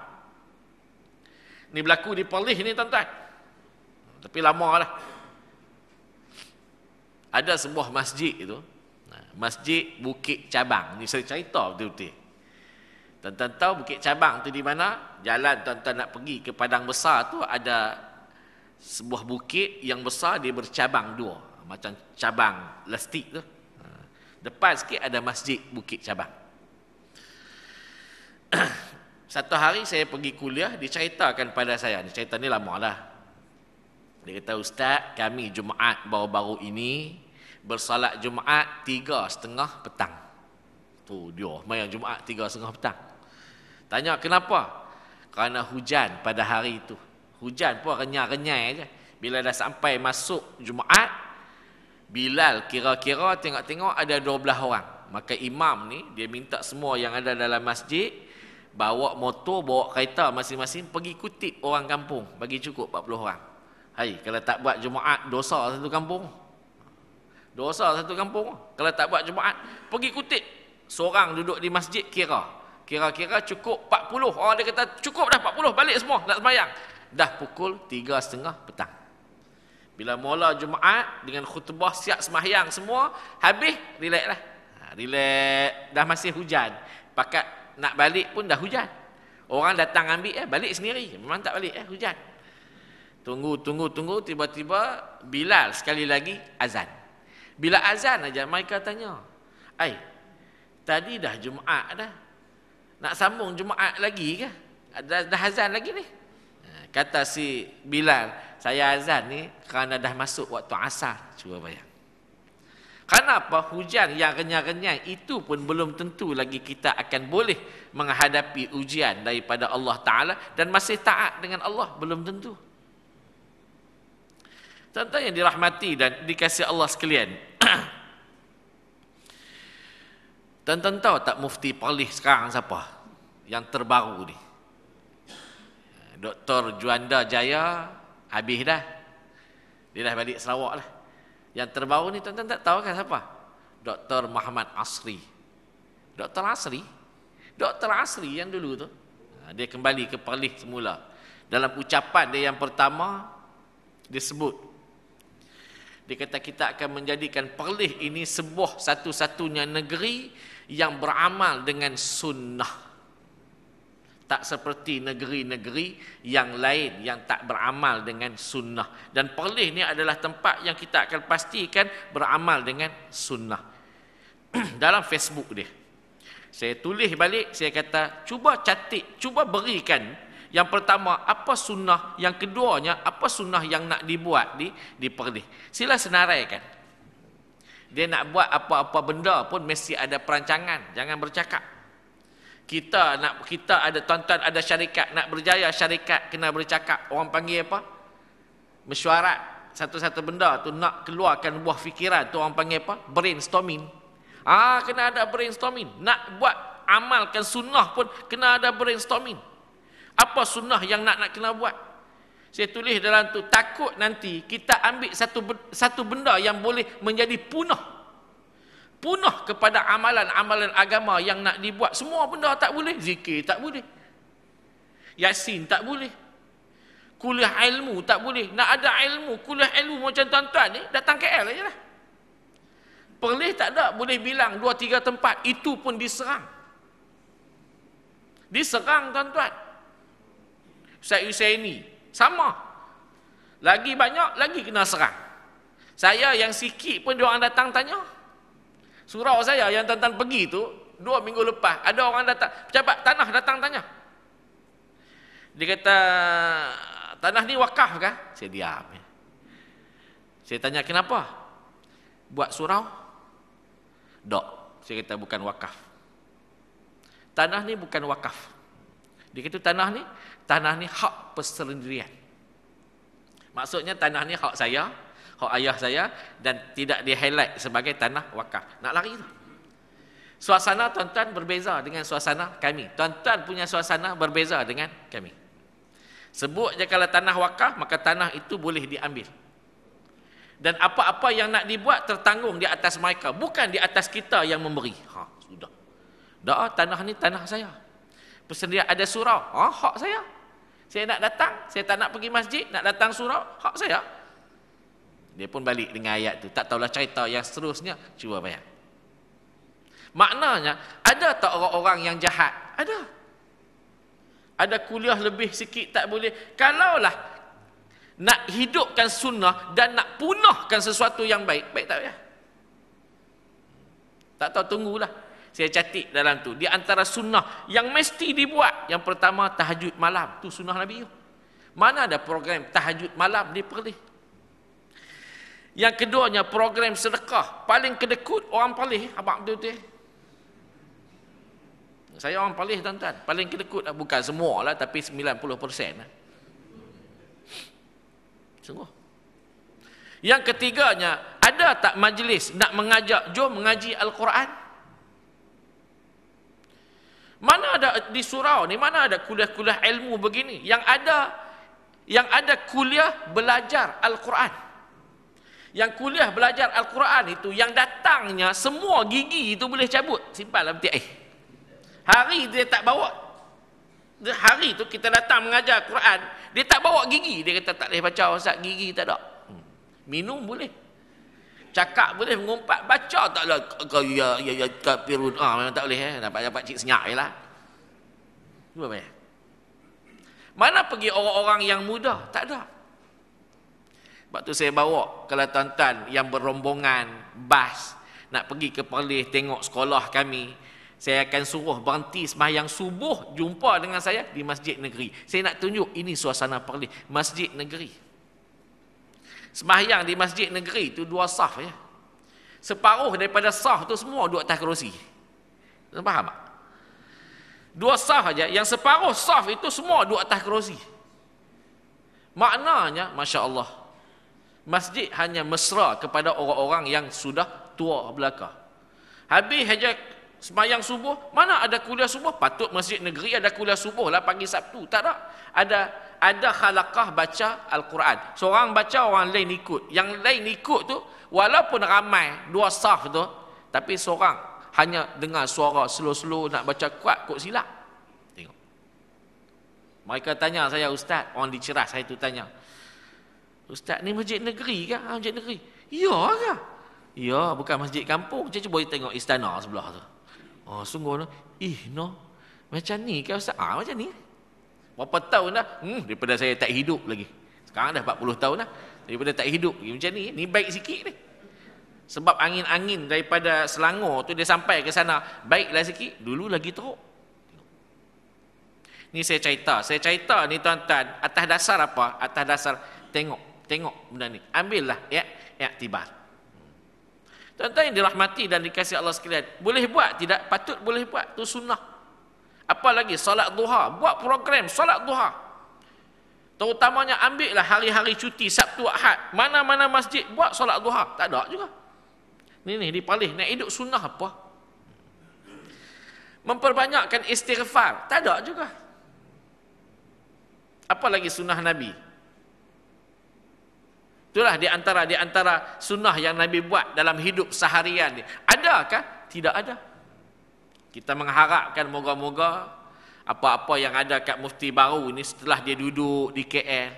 Ni berlaku di Perlis ni tuan-tuan. Tapi lama dah. Ada sebuah masjid itu. Masjid Bukit Cabang. Ni saya cerita betul-betul. Tuan-tuan tahu Bukit Cabang tu di mana? Jalan tuan-tuan nak pergi ke Padang Besar tu ada sebuah bukit yang besar, dia bercabang dua. Macam cabang lastik tu. Depan sikit ada Masjid Bukit Cabang. Satu hari saya pergi kuliah, diceritakan pada saya. Cerita ni lama lah. Dia kata, Ustaz, kami Jumaat baru-baru ini bersolat Jumaat 3:30 petang. Tu dia, main Jumaat 3:30 petang. Tanya kenapa? Kerana hujan pada hari itu. Hujan pun renyai-renyai aja. Bila dah sampai masuk Jumaat, Bilal kira-kira tengok-tengok ada 12 orang. Maka imam ni, dia minta semua yang ada dalam masjid, bawa motor, bawa kereta masing-masing, pergi kutip orang kampung. Bagi cukup 40 orang. Hai, kalau tak buat Jumaat, dosa satu kampung. Dosa satu kampung. Kalau tak buat Jumaat, pergi kutip. Seorang duduk di masjid kira-kira cukup 40. Orang dia kata, cukup dah 40, balik semua, nak sembahyang. Dah pukul 3:30 petang. Bila mula Jumaat, dengan khutbah siap sembahyang semua, habis, relax lah. Relax, dah masih hujan. Pakat nak balik pun dah hujan. Orang datang ambil, balik sendiri. Memang tak balik, hujan. Tunggu, tiba-tiba Bilal sekali lagi azan. Bila azan aja mereka tanya, tadi dah Jumaat dah. Nak sambung Jumaat lagi ke? Dah azan lagi ni? Kata si Bilal, saya azan ni kerana dah masuk waktu asar. Cuba bayang. Kenapa hujan yang renyai-renyai itu pun belum tentu lagi kita akan boleh menghadapi ujian daripada Allah Ta'ala dan masih taat dengan Allah, belum tentu. Tuan-tuan yang dirahmati dan dikasihi Allah sekalian. Tuan-tuan tahu tak mufti Perlis sekarang siapa? Yang terbaru ni. Dr. Juanda Jaya habis dah. Dia dah balik Sarawak lah. Yang terbaru ni tuan-tuan tak tahu kan siapa? Dr. Muhammad Asri. Dr. Asri? Dr. Asri yang dulu tu. Dia kembali ke Perlis semula. Dalam ucapan dia yang pertama, dia sebut. Dia kata kita akan menjadikan Perlis ini sebuah satu-satunya negeri yang beramal dengan sunnah. Tak seperti negeri-negeri yang lain yang tak beramal dengan sunnah. Dan Perlis ni adalah tempat yang kita akan pastikan beramal dengan sunnah. Dalam Facebook dia, saya tulis balik, saya kata cuba catik, cuba berikan yang pertama apa sunnah, yang keduanya apa sunnah yang nak dibuat di Perlis. Sila senaraikan. Dia nak buat apa-apa benda pun mesti ada perancangan, jangan bercakap. Kita ada tuan-tuan, ada syarikat nak berjaya, syarikat kena bercakap. Orang panggil apa? Mesyuarat. satu-satu benda tu nak keluarkan buah fikiran tu orang panggil apa? Brainstorming. Kena ada brainstorming. Nak buat amalkan sunnah pun kena ada brainstorming. Apa sunnah yang nak kena buat? Saya tulis dalam tu, takut nanti kita ambil satu benda yang boleh menjadi punah kepada amalan-amalan agama yang nak dibuat. Semua benda tak boleh. Zikir tak boleh, Yasin tak boleh, kuliah ilmu tak boleh. Nak ada ilmu, kuliah ilmu macam tuan-tuan ni, datang KL aja lah. Perlis tak ada, boleh bilang 2-3 tempat, itu pun diserang. Diserang tuan-tuan. Ustaz Husaini sama. Lagi banyak, lagi kena serang. Saya yang sikit pun diorang datang tanya. Surau saya yang tuan-tuan pergi tu 2 minggu lepas, ada orang datang, pejabat tanah datang tanya. Dia kata, tanah ni wakaf kah? Saya diam. Saya tanya, kenapa? Buat surau? Tak. Saya kata, bukan wakaf. Tanah ni bukan wakaf. Dia kata, tanah ni hak persendirian. Maksudnya tanah ni hak saya, hak ayah saya, dan tidak di-highlight sebagai tanah wakaf. Nak lari tu. Suasana tuan-tuan berbeza dengan suasana kami. Tuan-tuan punya suasana berbeza dengan kami. Sebut je kalau tanah wakaf, maka tanah itu boleh diambil. Dan apa-apa yang nak dibuat tertanggung di atas mereka, bukan di atas kita yang memberi. Sudah. Dah, tanah ni tanah saya. Persendirian ada surau, hak saya. Saya nak datang, saya tak nak pergi masjid, nak datang surau, hak saya. Dia pun balik dengan ayat tu. Tak tahulah cerita yang seterusnya, cuba bayang. Maknanya, ada tak orang-orang yang jahat? Ada. Ada kuliah lebih sikit tak boleh. Kalaulah nak hidupkan sunnah dan nak punahkan sesuatu yang baik, baik tak payah. Tak tahu, tunggulah. Saya catik dalam tu. Di antara sunnah yang mesti dibuat, yang pertama tahajud malam. Tu sunnah Nabi. Mana ada program tahajud malam di Perlis? Yang keduanya program sedekah. Paling kedekut orang Perlis, abang betul-betul. Saya orang Perlis tuan-tuan. Paling kedekut, bukan semua lah, tapi 90% lah. Sungguh. Yang ketiganya, ada tak majlis nak mengajak, jom mengaji Al-Quran? Mana ada di surau ni, mana ada kuliah-kuliah ilmu begini? Yang ada kuliah belajar Al-Quran. Yang kuliah belajar Al-Quran itu, yang datangnya semua gigi itu boleh cabut. Simpan dalam peti air. Hari dia tak bawa. Hari tu kita datang mengajar Al-Quran, dia tak bawa gigi. Dia kata tak boleh baca, Ustaz, gigi tak ada. Minum boleh. Cakap boleh, mengumpat, baca taklah ya kafirun. Memang tak boleh. Dapat cik senyak je lah. Cuba bayar. Mana pergi orang-orang yang muda? Tak ada. Sebab tu saya bawa, kalau tuan-tuan yang berombongan bas nak pergi ke Perlis tengok sekolah kami, saya akan suruh berhenti sembahyang subuh, jumpa dengan saya di Masjid Negeri. Saya nak tunjuk ini suasana Perlis, Masjid Negeri. Sembahyang di Masjid Negeri itu 2 saf ya. Separuh daripada saf tu semua duduk atas kerusi. Faham tak? 2 saf aja, yang separuh saf itu semua duduk atas kerusi. Maknanya, Masya Allah, masjid hanya mesra kepada orang-orang yang sudah tua belaka. Habis aja sembahyang subuh, mana ada kuliah subuh? Patut Masjid Negeri ada kuliah subuh lah pagi Sabtu. Tak ada. Ada khalaqah baca Al-Quran. Seorang baca, orang lain ikut. Yang lain ikut tu, walaupun ramai 2 saf tu, tapi seorang hanya dengar suara slow-slow nak baca kuat, kok silap. Tengok. Mereka tanya saya, Ustaz, orang dicerah saya tu tanya, Ustaz, ni Masjid Negeri ke? Masjid Negeri. Ya ke? Ya, bukan masjid kampung. Cuba tengok istana sebelah tu. Sungguh no. Macam ni ke Ustaz? Macam ni. Berapa tahun dah? Daripada saya tak hidup lagi. Sekarang dah 40 tahun dah. Daripada tak hidup lagi macam ni. Ni baik sikit ni. Sebab angin-angin daripada Selangor tu dia sampai ke sana. Baiklah sikit. Dulu lagi teruk. Ni saya cerita ni tuan-tuan. Atas dasar apa? Atas dasar tengok benda ni. Ambillah iktibar. Tuan-tuan yang dirahmati dan dikasihi Allah sekalian. Boleh buat? Tidak? Patut boleh buat. Tu sunnah. Apa lagi? Salat duha. Buat program salat duha. Terutamanya ambillah hari-hari cuti Sabtu Ahad, mana-mana masjid buat solat duha, tak ada juga. Ni dipalih nak hidup sunnah apa? Memperbanyakkan istighfar, tak ada juga. Apa lagi sunnah Nabi? Itulah di antara sunnah yang Nabi buat dalam hidup seharian ni. Adakah? Tidak ada. Kita mengharapkan moga-moga apa-apa yang ada kat Mufti baru ni setelah dia duduk di KL,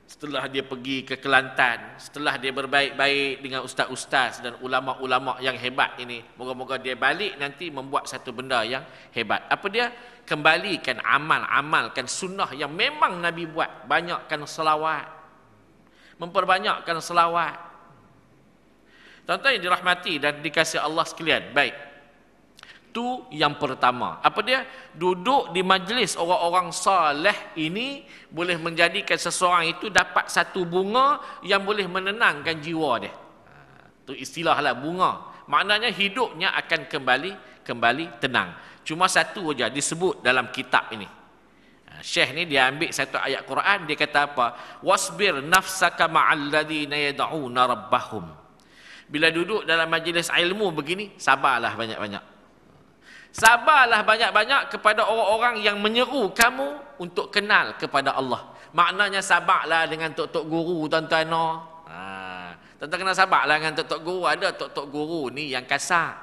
setelah dia pergi ke Kelantan, setelah dia berbaik-baik dengan ustaz-ustaz dan ulama-ulama yang hebat ini, moga-moga dia balik nanti membuat satu benda yang hebat. Apa dia? Kembalikan amalkan sunnah yang memang Nabi buat. Banyakkan selawat, memperbanyakkan selawat. Tuan-tuan yang dirahmati dan dikasihi Allah sekalian, baik, itu yang pertama. Apa dia? Duduk di majlis orang-orang saleh ini boleh menjadikan seseorang itu dapat satu bunga yang boleh menenangkan jiwa dia. Itu istilahlah bunga. Maknanya hidupnya akan kembali tenang. Cuma satu saja disebut dalam kitab ini. Syekh ni dia ambil satu ayat Quran, dia kata apa? Wasbir nafsaka ma'al ladzina yad'una rabbahum. Bila duduk dalam majlis ilmu begini, sabarlah banyak-banyak. Sabarlah banyak-banyak kepada orang-orang yang menyeru kamu untuk kenal kepada Allah. Maknanya sabarlah dengan tok-tok guru, tuan-tuan. Tuan-tuan kena sabarlah dengan tok-tok guru. Ada tok-tok guru ni yang kasar.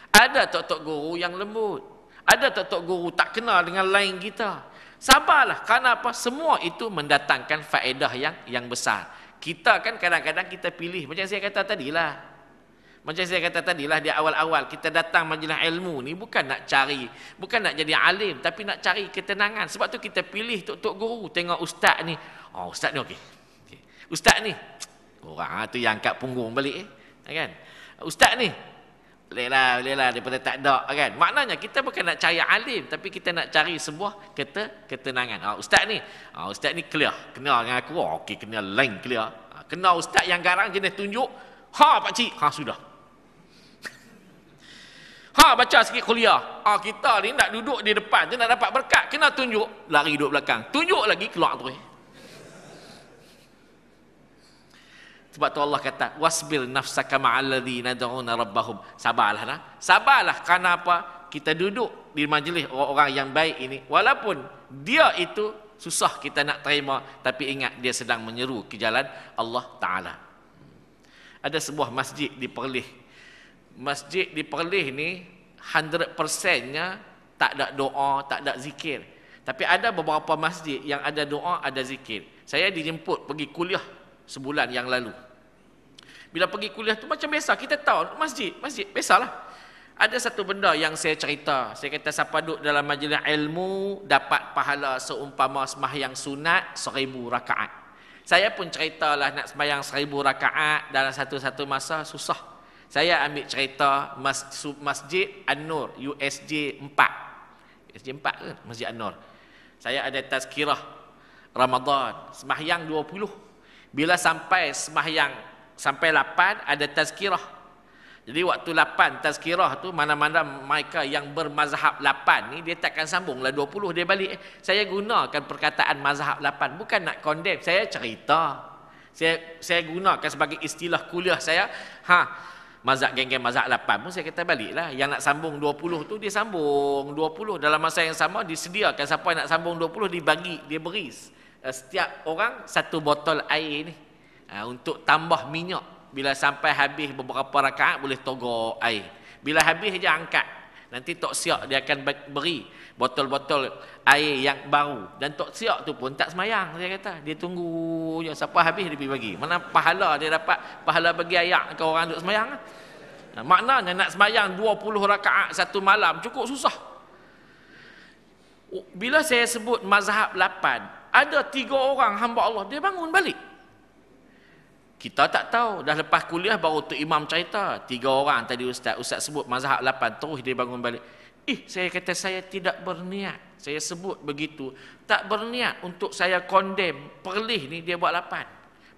Ada tok-tok guru yang lembut. Ada tok-tok guru tak kenal dengan lain kita. Sabarlah. Kerana apa? Semua itu mendatangkan faedah yang besar. Kita kan kadang-kadang kita pilih. Macam saya kata tadilah. Macam saya kata tadilah di awal-awal, kita datang majlis ilmu ni bukan nak cari, bukan nak jadi alim, tapi nak cari ketenangan. Sebab tu kita pilih tok-tok guru. Tengok ustaz ni, oh ustaz ni okey. Ustaz ni, orang tu yang angkat punggung balik kan. Ustaz ni, bolehlah daripada tak ada kan. Maknanya kita bukan nak cari alim, tapi kita nak cari sebuah ketenangan. Ustaz ni clear, kenal dengan aku, okey, kenal lain clear. Kenal ustaz yang garang jenis tunjuk, pak cik, sudah. Baca sikit kuliah. Kita ni nak duduk di depan je nak dapat berkat, kena tunjuk, lari duduk belakang. Tunjuk lagi, keluar terus. Sebab tu Allah kata, wasbir nafsaka ma'al ladzina yad'una rabbahum. Sabarlah dah. Sabarlah kerana apa? Kita duduk di majlis orang-orang yang baik ini, walaupun dia itu susah kita nak terima, tapi ingat dia sedang menyeru ke jalan Allah Ta'ala. Ada sebuah masjid di Perlis. Masjid di Perlis ni 100%-nya tak ada doa, tak ada zikir. Tapi ada beberapa masjid yang ada doa, ada zikir. Saya dijemput pergi kuliah sebulan yang lalu. Bila pergi kuliah tu macam biasa, kita tahu masjid biasalah. Ada satu benda yang saya cerita. Saya kata siapa duduk dalam majlis ilmu dapat pahala seumpama sembahyang sunat 1000 rakaat. Saya pun ceritalah nak sembahyang 1000 rakaat dalam satu-satu masa susah. Saya ambil cerita Masjid An-Nur, USJ 4. USJ 4 ke? Masjid An-Nur. Saya ada tazkirah Ramadan, sembahyang 20. Bila sampai sembahyang sampai 8 ada tazkirah. Jadi waktu 8 tazkirah tu, mana-mana mereka yang bermazhab 8 ni dia takkan sambunglah 20 dia balik. Saya gunakan perkataan mazhab 8 bukan nak condemn, saya cerita. Saya gunakan sebagai istilah kuliah saya. Mazhab geng-geng mazhab 8 pun saya kata baliklah. Yang nak sambung 20 tu dia sambung 20. Dalam masa yang sama disediakan siapa yang nak sambung 20 dia beri setiap orang satu botol air ni untuk tambah minyak. Bila sampai habis beberapa rakaat boleh togok air. Bila habis je angkat. Nanti Tok Siak dia akan beri botol-botol air yang baru. Dan Tok Siak tu pun tak semayang, saya kata. Dia tunggu je siapa habis dia pergi bagi. Mana pahala dia dapat, pahala bagi ayak ke orang duk semayang. Maknanya nak semayang 20 rakaat satu malam cukup susah. Bila saya sebut mazhab 8, ada 3 orang hamba Allah dia bangun balik. Kita tak tahu, dah lepas kuliah baru tu imam cerita 3 orang tadi ustaz sebut mazhab 8, terus dia bangun balik. Saya kata saya tidak berniat. Saya sebut begitu, tak berniat untuk saya condemn. Perlis ni dia buat 8,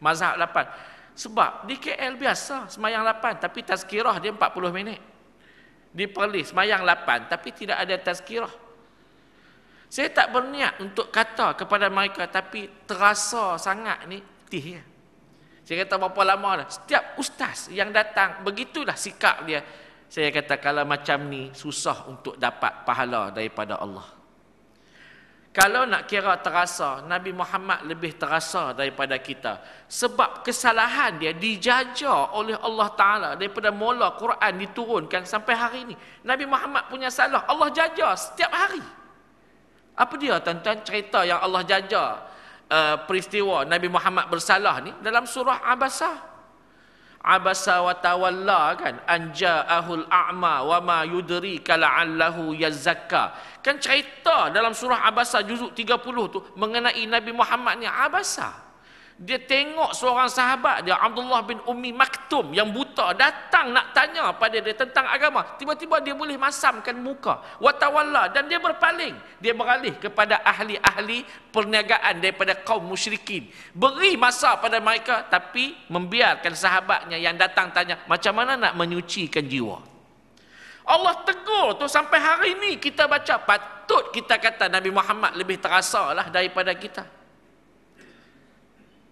mazhab 8. Sebab di KL biasa semayang 8 tapi tazkirah dia 40 minit. Di Perlis semayang 8 tapi tidak ada tazkirah. Saya tak berniat untuk kata kepada mereka, tapi terasa sangat ni tih. Saya kata berapa lama dah. Setiap ustaz yang datang, begitulah sikap dia. Saya kata kalau macam ni, susah untuk dapat pahala daripada Allah. Kalau nak kira terasa, Nabi Muhammad lebih terasa daripada kita. Sebab kesalahan dia dijaja oleh Allah Ta'ala daripada mula Quran diturunkan sampai hari ini. Nabi Muhammad punya salah, Allah jaja setiap hari. Apa dia tuan-tuan cerita yang Allah jaja peristiwa Nabi Muhammad bersalah ni dalam surah Abasa. Abasa wa tawalla kan, anja'ahul a'ma wa ma yudrika la'allahu yazakka. Kan cerita dalam surah Abasa juzuk 30 tu mengenai Nabi Muhammad ni Abasa. Dia tengok seorang sahabat dia, Abdullah bin Ummi Maktum yang buta, datang nak tanya pada dia tentang agama. Tiba-tiba dia boleh masamkan muka. Watawalla, dan dia berpaling. Dia beralih kepada ahli-ahli perniagaan daripada kaum musyrikin. Beri masa pada mereka, tapi membiarkan sahabatnya yang datang tanya, macam mana nak menyucikan jiwa. Allah tegur tu sampai hari ini kita baca. Patut kita kata Nabi Muhammad lebih terasa lah daripada kita.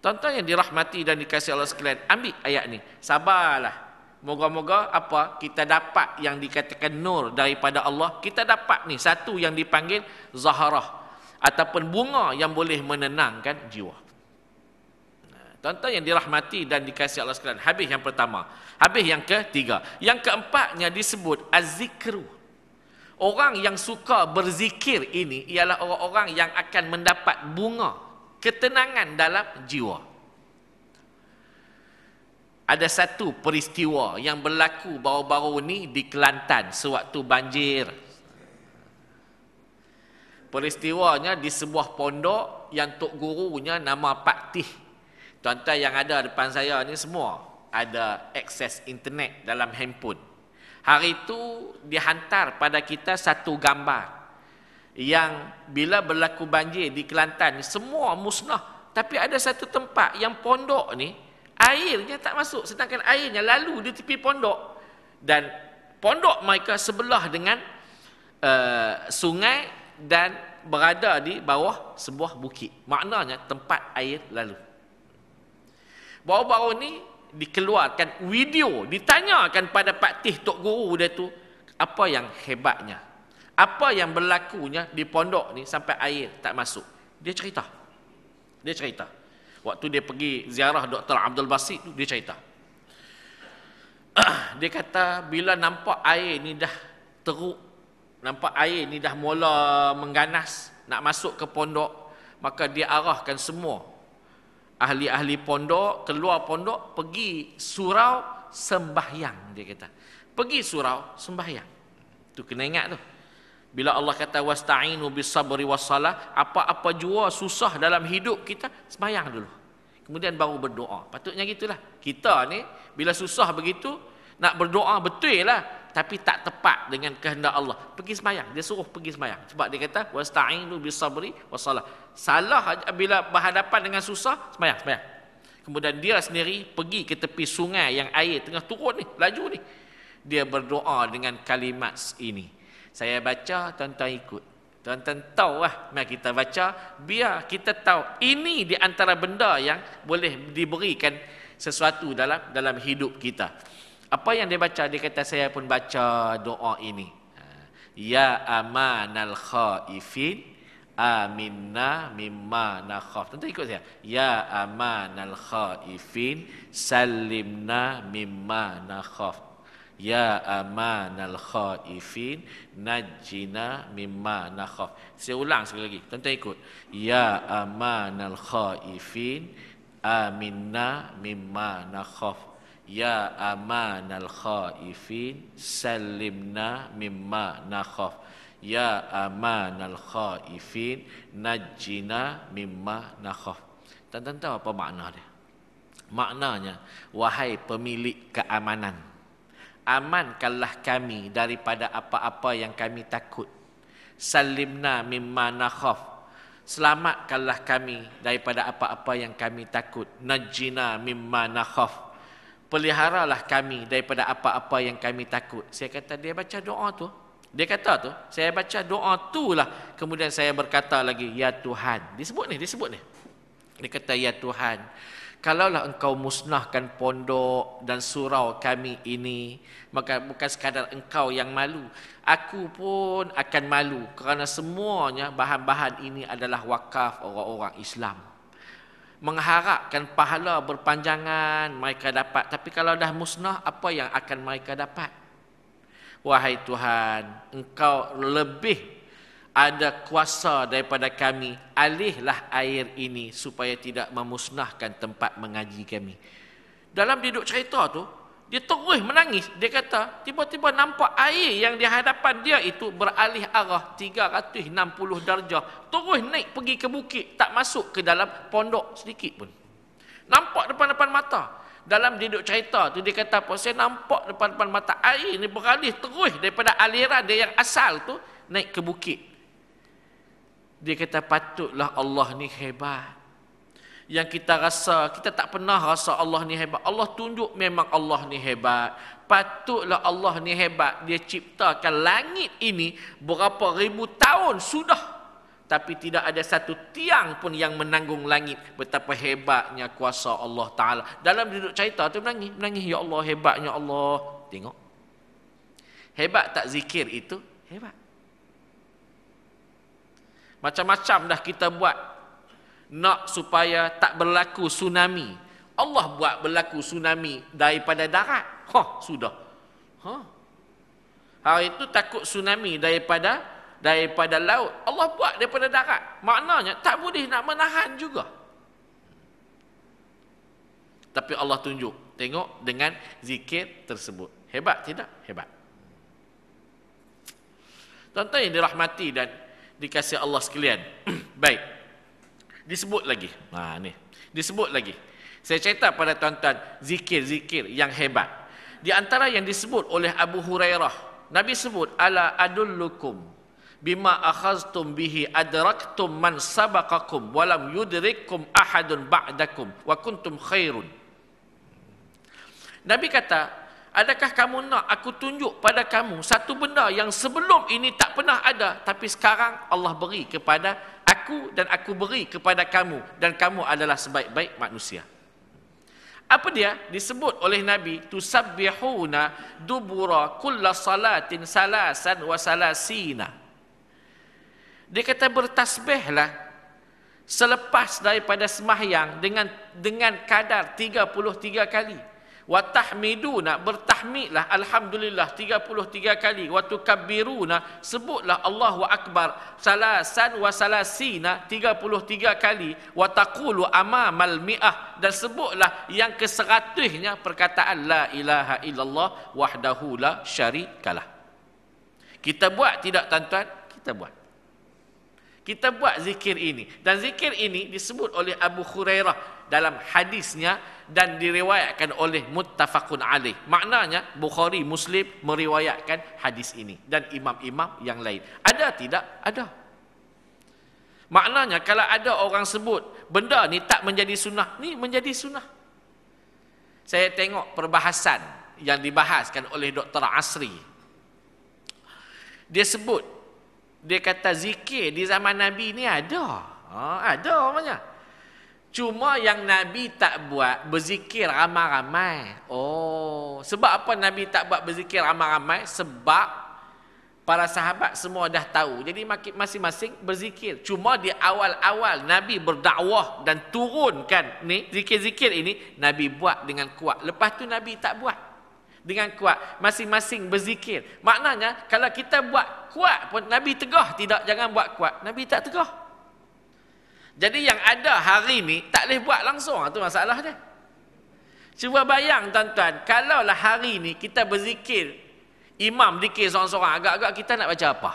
Tuan-tuan yang dirahmati dan dikasihi Allah sekalian, ambil ayat ni. Sabarlah. Moga-moga apa? Kita dapat yang dikatakan nur daripada Allah. Kita dapat ni satu yang dipanggil zaharah, ataupun bunga yang boleh menenangkan jiwa. Tuan-tuan yang dirahmati dan dikasihi Allah sekalian, habis yang pertama. Habis yang ketiga. Yang keempatnya disebut az-zikru. Orang yang suka berzikir ini ialah orang-orang yang akan mendapat bunga ketenangan dalam jiwa. Ada satu peristiwa yang berlaku baru-baru ni di Kelantan sewaktu banjir. Peristiwanya di sebuah pondok yang tok gurunya nama Pak Tih. Tuan-tuan yang ada depan saya ni semua ada akses internet dalam handphone. Hari itu dihantar pada kita satu gambar yang bila berlaku banjir di Kelantan semua musnah, tapi ada satu tempat yang pondok ni airnya tak masuk, sedangkan airnya lalu di tepi pondok, dan pondok mereka sebelah dengan sungai dan berada di bawah sebuah bukit, maknanya tempat air lalu. Baru-baru ni dikeluarkan video, ditanyakan pada Pak Tih tok guru dia tu, apa yang hebatnya, apa yang berlakunya di pondok ni sampai air tak masuk. Dia cerita. Waktu dia pergi ziarah Dr. Abdul Basit tu, dia cerita. Dia kata bila nampak air ni dah teruk, nampak air ni dah mula mengganas, nak masuk ke pondok, maka dia arahkan semua ahli-ahli pondok, keluar pondok, pergi surau sembahyang, dia kata. Pergi surau sembahyang. Tu kena ingat tu. Bila Allah kata wasta'inu bis-sabri was-salah, apa-apa jua susah dalam hidup kita, sembahyang dulu. Kemudian baru berdoa. Patutnya gitulah. Kita ni bila susah begitu nak berdoa betul lah, tapi tak tepat dengan kehendak Allah. Pergi sembahyang, dia suruh pergi sembahyang. Sebab dia kata wasta'inu bis-sabri was-salah. Salah bila berhadapan dengan susah, sembahyang. Kemudian dia sendiri pergi ke tepi sungai yang air tengah turun ni, laju ni. Dia berdoa dengan kalimat ini. Saya baca, tuan-tuan ikut. Tuan-tuan tahu lah, mari kita baca, biar kita tahu ini di antara benda yang boleh diberikan sesuatu dalam hidup kita. Apa yang dia baca? Dia kata saya pun baca doa ini. Ya amanal khaifin, aminna mimma nakhaf. Tuan-tuan ikut saya. Ya amanal khaifin, salimna mimma nakhaf. Ya amanal khaifin, najjina mimma nakhaf. Saya ulang sekali lagi, tuan-tuan ikut. Ya amanal khaifin, aminna mimma nakhaf. Ya amanal khaifin, salimna mimma nakhaf. Ya amanal khaifin, najjina mimma nakhaf. Tuan-tuan tahu apa makna dia? Maknanya, wahai pemilik keamanan, amankanlah kami daripada apa-apa yang kami takut. Salimna mimma nakhaf, selamatkanlah kami daripada apa-apa yang kami takut. Najjina mimma nakhaf, peliharalah kami daripada apa-apa yang kami takut. Saya kata dia baca doa tu, Dia kata tu, saya baca doa tu lah. Kemudian saya berkata lagi, ya Tuhan. Disebut ni. Dia kata, ya Tuhan, kalaulah engkau musnahkan pondok dan surau kami ini, maka bukan sekadar engkau yang malu, aku pun akan malu, kerana semuanya bahan-bahan ini adalah wakaf orang-orang Islam. Mengharapkan pahala berpanjangan mereka dapat, tapi kalau dah musnah, apa yang akan mereka dapat? Wahai Tuhan, engkau lebih ada kuasa daripada kami, alihlah air ini supaya tidak memusnahkan tempat mengaji kami. Dalam dia duduk cerita tu, dia terus menangis. Dia kata, tiba-tiba nampak air yang di hadapan dia itu beralih arah 360 darjah. Terus naik pergi ke bukit, tak masuk ke dalam pondok sedikit pun. Nampak depan-depan mata. Dalam dia duduk cerita tu, dia kata apa? Saya nampak depan-depan mata air ni beralih terus daripada aliran dia yang asal tu naik ke bukit. Dia kata, patutlah Allah ni hebat. Yang kita rasa, kita tak pernah rasa Allah ni hebat. Allah tunjuk memang Allah ni hebat. Patutlah Allah ni hebat. Dia ciptakan langit ini berapa ribu tahun sudah. Tapi tidak ada satu tiang pun yang menanggung langit. Betapa hebatnya kuasa Allah Ta'ala. Dalam duduk cerita tu menangis. Ya Allah, hebatnya Allah. Tengok. Hebat tak zikir itu? Hebat. Macam-macam dah kita buat. Nak supaya tak berlaku tsunami. Allah buat berlaku tsunami daripada darat. Sudah. Hari itu takut tsunami daripada laut. Allah buat daripada darat. Maknanya tak boleh nak menahan juga. Tapi Allah tunjuk. Tengok dengan zikir tersebut. Hebat tidak? Hebat. Tuan-tuan yang dirahmati dan dikasihi Allah sekalian. Baik. Disebut lagi. Disebut lagi. Saya cerita pada tuan-tuan zikir-zikir yang hebat. Di antara yang disebut oleh Abu Hurairah, Nabi sebut, ala adullukum bima akhaztum bihi adraktum man sabaqakum walam yudrikkum ahadun ba'dakum wa kuntum khairun. Nabi kata, adakah kamu nak aku tunjuk pada kamu satu benda yang sebelum ini tak pernah ada, tapi sekarang Allah beri kepada aku dan aku beri kepada kamu, dan kamu adalah sebaik-baik manusia. Apa dia? Disebut oleh Nabi, tusabbihuna dubura kulla salatin salasan wa salasina. Dia kata bertasbihlah selepas daripada sembahyang dengan kadar 33 kali. Wa tahmiduna, bertahmidlah alhamdulillah 33 kali. Wa tukabbiruna, sebutlah Allahu akbar salasan wa salasina 33 kali. Wa taqulu amamal mi'ah, dan sebutlah yang ke-100-nya perkataan la ilaha illallah wahdahu la syarikalah. Kita buat tidak tuan-tuan? Kita buat. Kita buat zikir ini. Dan zikir ini disebut oleh Abu Hurairah dalam hadisnya dan diriwayatkan oleh muttafaqun alaih. Maknanya Bukhari, Muslim meriwayatkan hadis ini dan imam-imam yang lain. Ada tidak? Ada. Maknanya kalau ada orang sebut benda ni tak menjadi sunnah, ni menjadi sunnah. Saya tengok perbahasan yang dibahaskan oleh Dr. Asri. Dia sebut, dia kata zikir di zaman Nabi ni ada. Ada namanya. Cuma yang Nabi tak buat berzikir ramai-ramai. Sebab apa Nabi tak buat berzikir ramai-ramai? Sebab para sahabat semua dah tahu. Jadi masing-masing berzikir. Cuma di awal-awal Nabi berdakwah dan turunkan ni zikir-zikir ini, Nabi buat dengan kuat. Lepas tu Nabi tak buat dengan kuat. Masing-masing berzikir. Maknanya kalau kita buat kuat pun Nabi tegah tidak, jangan buat kuat. Nabi tak tegah. Jadi yang ada hari ni tak boleh buat langsung. Itu masalah dia. Cuba bayang tuan-tuan, kalaulah hari ni kita berzikir, imam zikir seorang-seorang, agak-agak kita nak baca apa?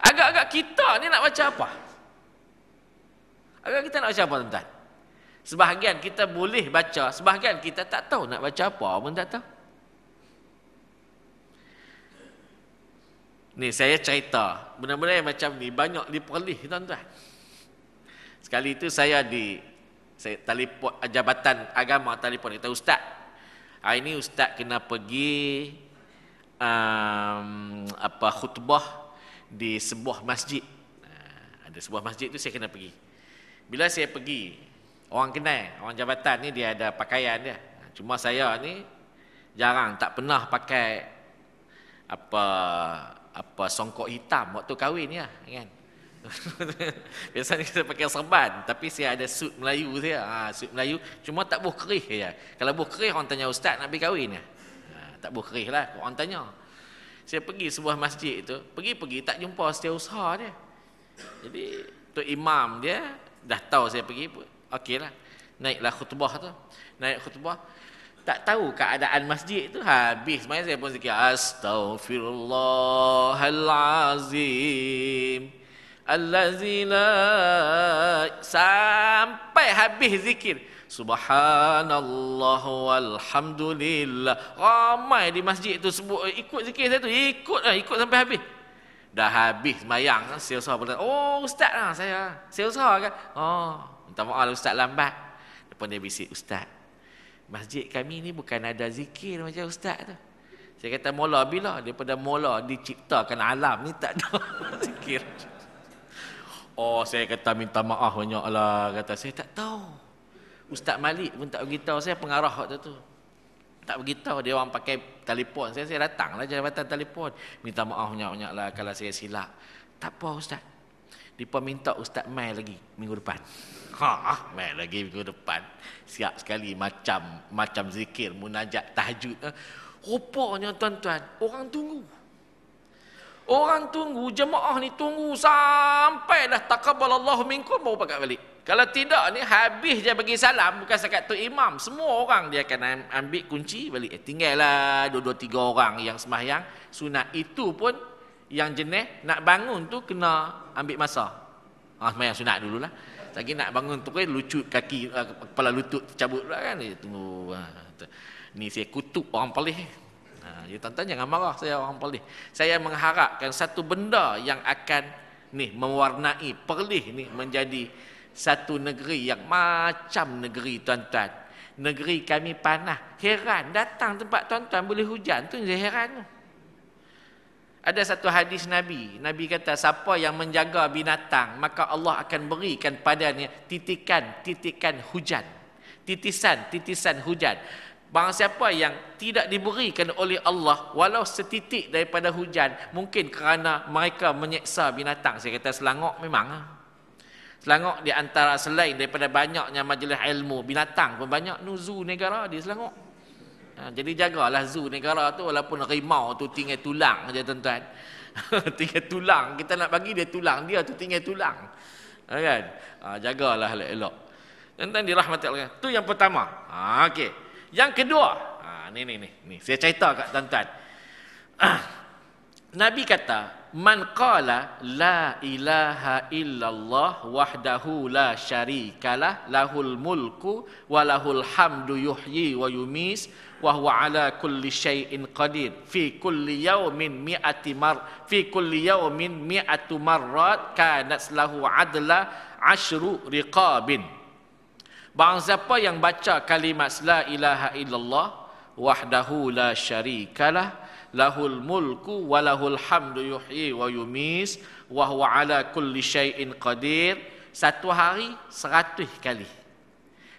Agak-agak kita ni nak baca apa? Agak kita nak baca apa tuan-tuan? Sebahagian kita boleh baca, sebahagian kita tak tahu nak baca apa pun tak tahu. Ni saya cerita, benda-benda yang macam ni banyak diperoleh tuan-tuan. Sekali itu saya telefon Jabatan Agama telefon kata, ustaz, hari ni ustaz kena pergi khutbah di sebuah masjid. Ada sebuah masjid tu saya kena pergi. Bila saya pergi, orang kenal, orang jabatan ni dia ada pakaian dia. Cuma saya ni jarang, tak pernah pakai songkok hitam waktu kahwin ya, kan. Biasanya kita pakai serban, tapi saya ada suit Melayu saya. Suit Melayu cuma tak boleh kerih ya. Kalau boleh kerih orang tanya ustaz nak pergi kahwin ya. Tak boleh kerih lah orang tanya. Saya pergi sebuah masjid itu, pergi tak jumpa setiausaha dia. Jadi Tok Imam dia dah tahu saya pergi, okeylah. Naiklah khutbah tu. Naik khutbah, tak tahu keadaan masjid tu, habis sebenarnya saya pun zikir astaghfirullahalazim allazi la, sampai habis zikir subhanallah walhamdulillah. Ramai di masjid tu sebut ikut zikir saya tu, ikut sampai habis. Dah habis sembahyang, sales berkata, "Oh, ustaz lah saya." Sales kan? "Oh, minta maaf ustaz lambat." Lepas dia bisik, "Ustaz, masjid kami ni bukan ada zikir macam ustaz tu." Saya kata, "Mula bila?" Daripada mula diciptakan alam ni tak ada zikir. Oh, saya kata minta maaf banyaklah. Kata saya tak tahu. Ustaz Malik pun tak beritahu saya, pengarah waktu tu. Tak beritahu, dia orang pakai telefon. Saya datanglah jabatan telefon. Minta maaf banyak-banyaklah kalau saya silap. Tak apa ustaz. Dia minta ustaz mai lagi minggu depan. Mai lagi minggu depan. Siap sekali macam zikir, munajat, tahajud. Rupanya tuan-tuan, orang tunggu. Orang tunggu, jemaah ni tunggu sampai dah taqabbalallahu minkum baru pakat balik. Kalau tidak ni habis je bagi salam, bukan sekat Tok Imam, semua orang dia akan ambil kunci balik. Tinggallah 2-3 orang yang sembahyang sunat. Itu pun yang jenis nak bangun tu kena ambil masa. Sembahyang sunat dululah. Lagi nak bangun tu kan lucut kaki, kepala lutut cabut pula kan. Dia tunggu. Ni saya kutuk orang pelih. Ya tuan-tuan jangan marah saya orang pelih. Saya mengharapkan satu benda yang akan ni mewarnai Perlis ni menjadi satu negeri yang macam negeri tuan-tuan. Negeri kami panah. Heran datang tempat tuan-tuan boleh hujan tu saya heran tu. Ada satu hadis Nabi. Nabi kata siapa yang menjaga binatang maka Allah akan berikan padanya titikan hujan. Titisan hujan. Barang siapa yang tidak diberikan oleh Allah walau setitik daripada hujan, mungkin kerana mereka menyeksa binatang. Saya kata Selangor memang. Selangor di antara selain daripada banyaknya majlis ilmu, binatang pun banyak. Zoo negara di Selangor. Jadi jagalah zoo negara tu, walaupun rimau tu tinggal tulang je tuan-tuan. Tinggal tulang, kita nak bagi dia tulang, dia tu tinggal tulang. Kan? Jagalah elok-elok. Tuan-tuan dirahmati Allah. Tu yang pertama. Okey. Yang kedua, ni saya cerita kat tuan-tuan. Nabi kata, "Man qala la ilaha illallah wahdahu la syarikalah lahul mulku wa lahul hamdu yuhyi wa yumis wa huwa ala kulli syai'in qadir fi kulli yawmin mi'atu marrat kanat lahu adla 'ashru riqabin." Barang siapa yang baca kalimat la ilaha illallah wahdahu la syarikalah lahul mulku wa lahul hamdu yuhyi wa yumis wa huwa ala kulli syai'in qadir, satu hari 100 kali.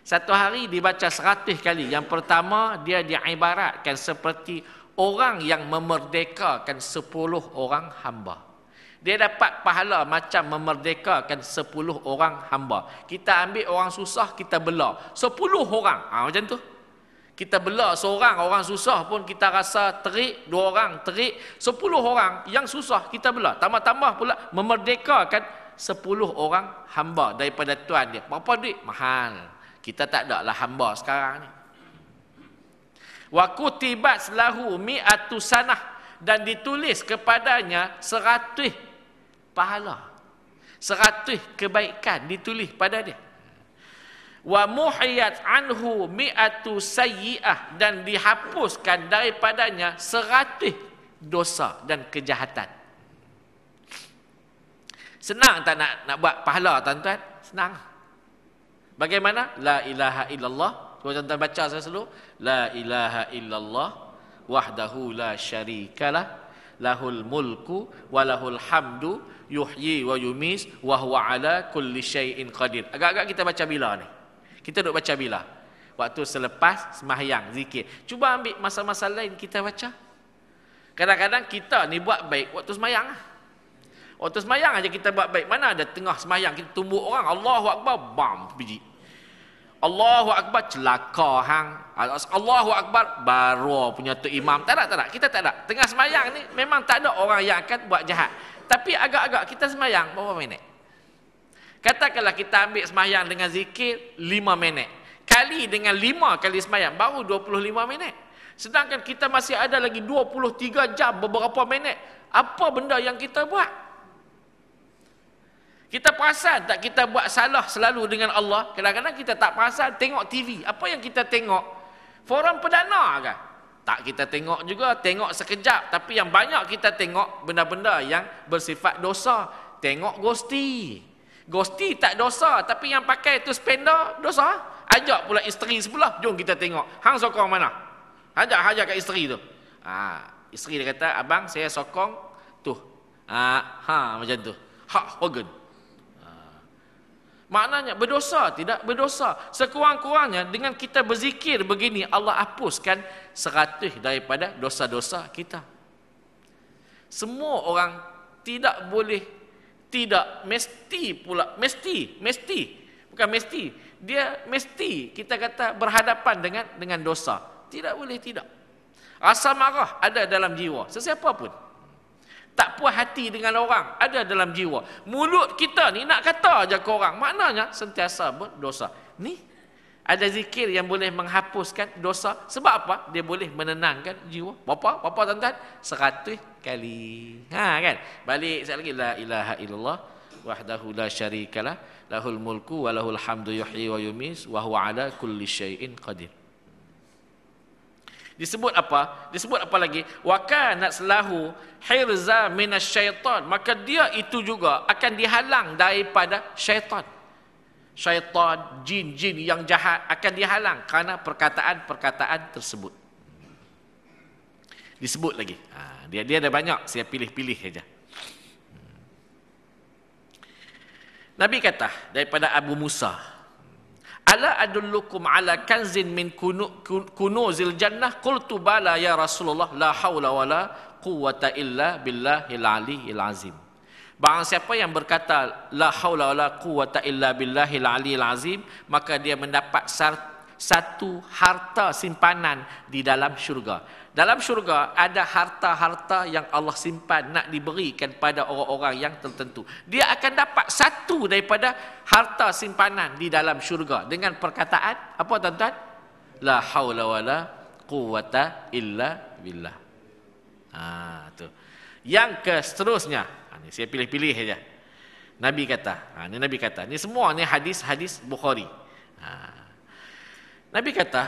Satu hari dibaca 100 kali. Yang pertama dia diibaratkan seperti orang yang memerdekakan 10 orang hamba. Dia dapat pahala macam memerdekakan 10 orang hamba. Kita ambil orang susah, kita belah 10 orang. Macam tu. Kita belah seorang orang susah pun kita rasa terik, 2 orang terik, 10 orang yang susah kita belah. Tambah-tambah pula memerdekakan 10 orang hamba daripada tuan dia. Berapa duit? Mahal. Kita tak ada lah hamba sekarang ni. Wa kutibat lahu mi'atu sanah, dan ditulis kepadanya 100 pahala, 100 kebaikan ditulis pada dia. Wa muhiyat anhu mi'atu sayyi'ah, dan dihapuskan daripadanya 100 dosa dan kejahatan. Senang tak nak buat pahala tuan-tuan? Senang. Bagaimana? La ilaha illallah. Cuba tuan-tuan baca saya selalu. La ilaha illallah wahdahu la syarikalah lahul mulku wa lahul hamdu yuhyi wa yumis wa huwa ala kulli syai'in qadir. Agak-agak kita baca bila ni? Kita duk baca bila? Waktu selepas sembahyang, zikir. Cuba ambil masa-masa lain kita baca. Kadang-kadang kita ni buat baik waktu sembahyang. Waktu sembahyang aja kita buat baik. Mana ada tengah sembahyang kita tumbuk orang, Allahu Akbar, bam, biji. Allahu Akbar, celaka hang. Allahu Akbar, baru punya tu imam. Tak ada. Kita tak ada. Tengah sembahyang ni memang tak ada orang yang akan buat jahat. Tapi agak-agak kita sembahyang berapa minit? Katakanlah kita ambil sembahyang dengan zikir 5 minit. Kali dengan 5 kali sembahyang baru 25 minit. Sedangkan kita masih ada lagi 23 jam beberapa minit. Apa benda yang kita buat? Kita perasan tak kita buat salah selalu dengan Allah? Kadang-kadang kita tak perasan, tengok TV. Apa yang kita tengok? Forum perdana ke? Tak, kita tengok juga, tengok sekejap. Tapi yang banyak kita tengok benda-benda yang bersifat dosa. Tengok Ghosti. Ghosti tak dosa, tapi yang pakai tu spender dosa. Ajak pula isteri sebelah, jom kita tengok. Hang sokong mana? Ajak kat isteri tu. Isteri dia kata, abang saya sokong tu. Macam tu. Hak organ. Maknanya berdosa, tidak berdosa. Sekurang-kurangnya dengan kita berzikir begini, Allah hapuskan 100 daripada dosa-dosa kita. Semua orang tidak boleh, tidak mesti pula, mesti, bukan mesti. Dia mesti kita kata berhadapan dengan dosa. Tidak boleh tidak. Rasa marah ada dalam jiwa sesiapa pun. Tak puas hati dengan orang ada dalam jiwa. Mulut kita ni nak kata aja ke orang, maknanya sentiasa berdosa. Ni ada zikir yang boleh menghapuskan dosa. Sebab apa? Dia boleh menenangkan jiwa. Berapa tuan-tuan? 100 kali. Kan? Balik sekali lagi, la ilaha illallah wahdahu la syarikalah lahul mulku wa lahul hamdu yuhyi wa yumis wa huwa ala kulli syai'in qadir. Disebut apa? Disebut apa lagi? Wa kanat lahu hirza minasyaitan. Maka dia itu juga akan dihalang daripada syaitan. Syaitan, jin-jin yang jahat akan dihalang kerana perkataan-perkataan tersebut. Disebut lagi. Dia ada banyak, saya pilih-pilih saja. Nabi kata daripada Abu Musa, ala adullukum ala kanzin min kunuzil jannah? Qultu bala ya Rasulullah, la haula wala quwwata illa billahil aliyyil azim. Barang siapa yang berkata la haula wala quwwata illa billahil aliyyil azim, maka dia mendapat satu harta simpanan di dalam syurga. Dalam syurga ada harta-harta yang Allah simpan nak diberikan pada orang-orang yang tertentu. Dia akan dapat satu daripada harta simpanan di dalam syurga dengan perkataan apa tuan-tuan? La haula wala quwwata illa billah. Tu. Yang seterusnya, ni saya pilih-pilih saja. Nabi kata, ni Nabi kata, ni semua ni hadis-hadis Bukhari. Nabi kata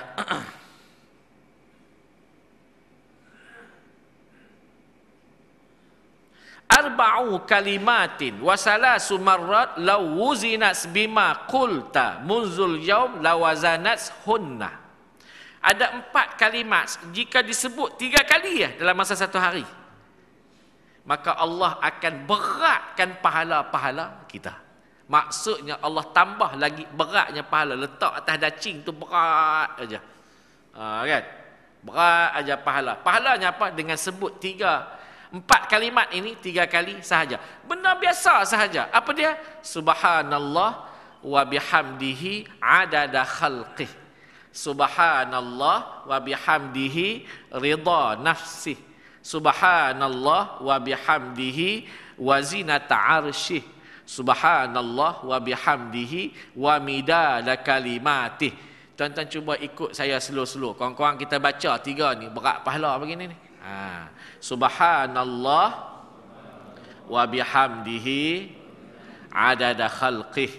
arba'u kalimatin wa salasu marrat law wuzinat bima qulta munzul yaum lawazanat hunna. Ada 4 kalimat jika disebut 3 kali dalam masa 1 hari, maka Allah akan beratkan pahala-pahala kita. Maksudnya Allah tambah lagi beratnya pahala. Letak atas dacing tu berat aja. Kan? Berat aja pahala. Pahalanya apa? Dengan sebut 4 kalimat ini 3 kali sahaja. Benda biasa sahaja. Apa dia? Subhanallah wa bihamdihi adada khalqih. Subhanallah wa bihamdihi ridha nafsih. Subhanallah wa bihamdihi wa zinata arsyih. Subhanallah wa bihamdihi wa midada kalimatih. Tuan-tuan cuba ikut saya slow-slow. Kawan-kawan kita baca 3 ni berat pahala begini ni. Subhanallah wa bihamdihi adada khalqih.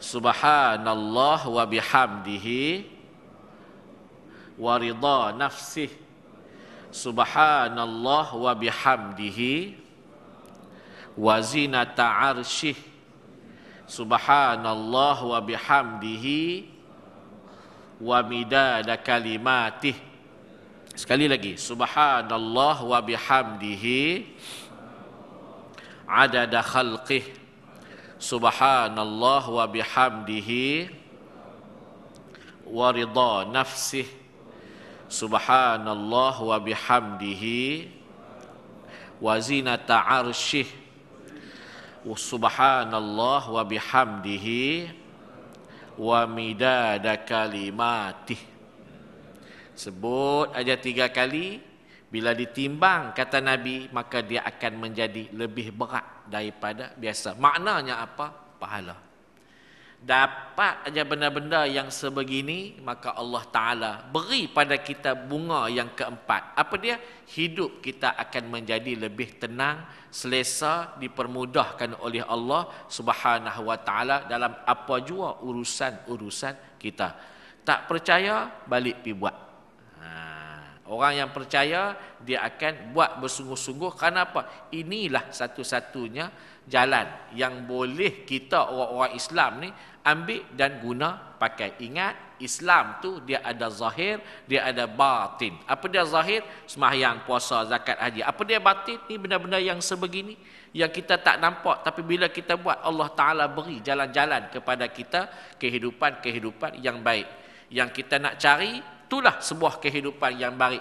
Subhanallah wa bihamdihi wa ridha nafsih. Subhanallah wa bihamdihi wa zinata arsyih. Subhanallah wa bihamdihi wa midada kalimatih. Sekali lagi, subhanallah wa bihamdihi adada khalqih, subhanallah wa bihamdihi wa ridha nafsih, subhanallah wa bihamdihi wa zinata arsyih, subhanallah wa bihamdihi wa midada kalimatih. Sebut aja 3 kali, bila ditimbang kata Nabi, maka dia akan menjadi lebih berat daripada biasa. Maknanya apa? Pahala. Dapat aja benda-benda yang sebegini, maka Allah Ta'ala beri pada kita bunga yang keempat. Apa dia? Hidup kita akan menjadi lebih tenang, selesa, dipermudahkan oleh Allah Subhanahu Wa Ta'ala dalam apa jua urusan-urusan kita. Tak percaya, balik pi buat. Orang yang percaya, dia akan buat bersungguh-sungguh. Kenapa? Inilah satu-satunya jalan yang boleh kita orang-orang Islam ni ambil dan guna pakai. Ingat, Islam tu dia ada zahir, dia ada batin. Apa dia zahir? Sembahyang, puasa, zakat, haji. Apa dia batin? Ni benda-benda yang sebegini yang kita tak nampak, tapi bila kita buat, Allah Ta'ala beri jalan-jalan kepada kita, kehidupan-kehidupan yang baik. Yang kita nak cari, itulah sebuah kehidupan yang baik.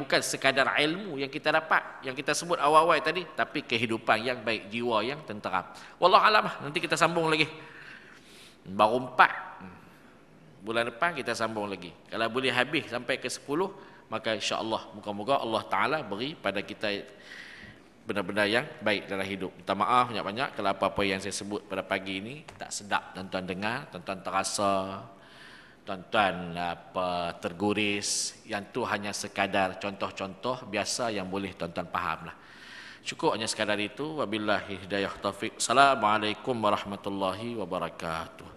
Bukan sekadar ilmu yang kita dapat, yang kita sebut awal-awal tadi, tapi kehidupan yang baik, jiwa yang tenteram. Wallahualam, nanti kita sambung lagi. Baru 4. Bulan depan kita sambung lagi. Kalau boleh habis sampai ke 10, maka insya-Allah moga-moga Allah Ta'ala beri pada kita benda-benda yang baik dalam hidup. Minta maaf banyak-banyak kalau apa-apa yang saya sebut pada pagi ini tak sedap tuan-tuan dengar, tuan-tuan terasa, tuan-tuan terguris. Yang tu hanya sekadar contoh-contoh biasa yang boleh tuan-tuan fahamlah. Cukup hanya sekadar itu. Wabillahi hidayah taufik. Assalamualaikum warahmatullahi wabarakatuh.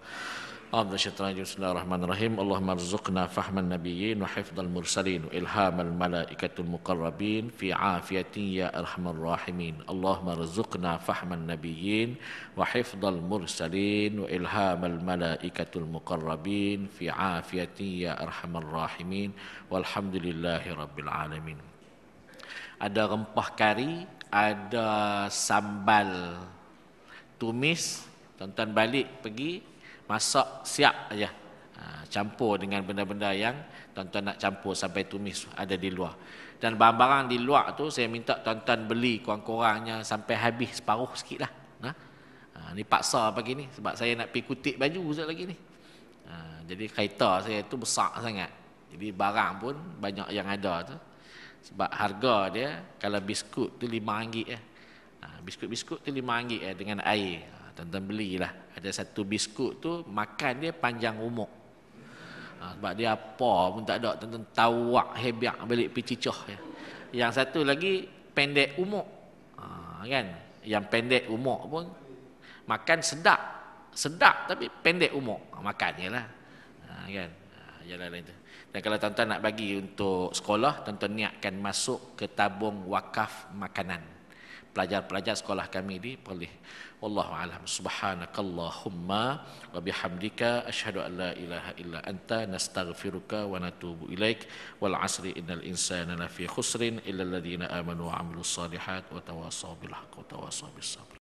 Bismillahirrahmanirrahim. Allahumma arzuqna fahman nabiyyin wa hifdhal mursalin wa ilhamal malaikatul muqarrabin fi afiyatin ya arhamar rahimin. Allahumma arzuqna fahman nabiyyin wa hifdhal mursalin wa ilhamal malaikatul muqarrabin fi afiyatin ya arhamar rahimin. Walhamdulillahi rabbil alamin. Ada rempah kari, ada sambal tumis. Tuan-tuan balik pergi masak siap aja. Campur dengan benda-benda yang tuan-tuan nak campur sampai tumis ada di luar. Dan barang-barang di luar tu saya minta tuan-tuan beli kurang-kurangnya sampai habis, separuh sikit lah. Ni paksa pagi ni sebab saya nak pergi kutip baju sekejap lagi ni. Jadi kereta saya tu besar sangat. Jadi barang pun banyak yang ada tu. Sebab harga dia kalau biskut tu RM5 ya. Biskut-biskut tu RM5 dengan air. Tuan-tuan belilah. Ada satu biskut tu makan dia panjang umur. Sebab dia apa pun tak ada. Tuan-tuan tawak hebiak balik pergi cicah ya. Yang satu lagi pendek umur. Kan? Yang pendek umur pun makan sedap. Sedap tapi pendek umur. Makan je lah. Kan? Jalan lain tu. Dan kalau tuan-tuan nak bagi untuk sekolah, tuan-tuan niatkan masuk ke tabung wakaf makanan. Pelajar-pelajar sekolah kami ni boleh. Wallahu a'lam. Subhanakallahumma wa bihamdika asyhadu an la ilaha illa anta nastaghfiruka wa natubu ilaik. Wal 'asri innal insana lafi khusrin illa alladhina amanu wa 'amilus solihat wa tawassaw bil haqqi wa tawassaw bis sabr.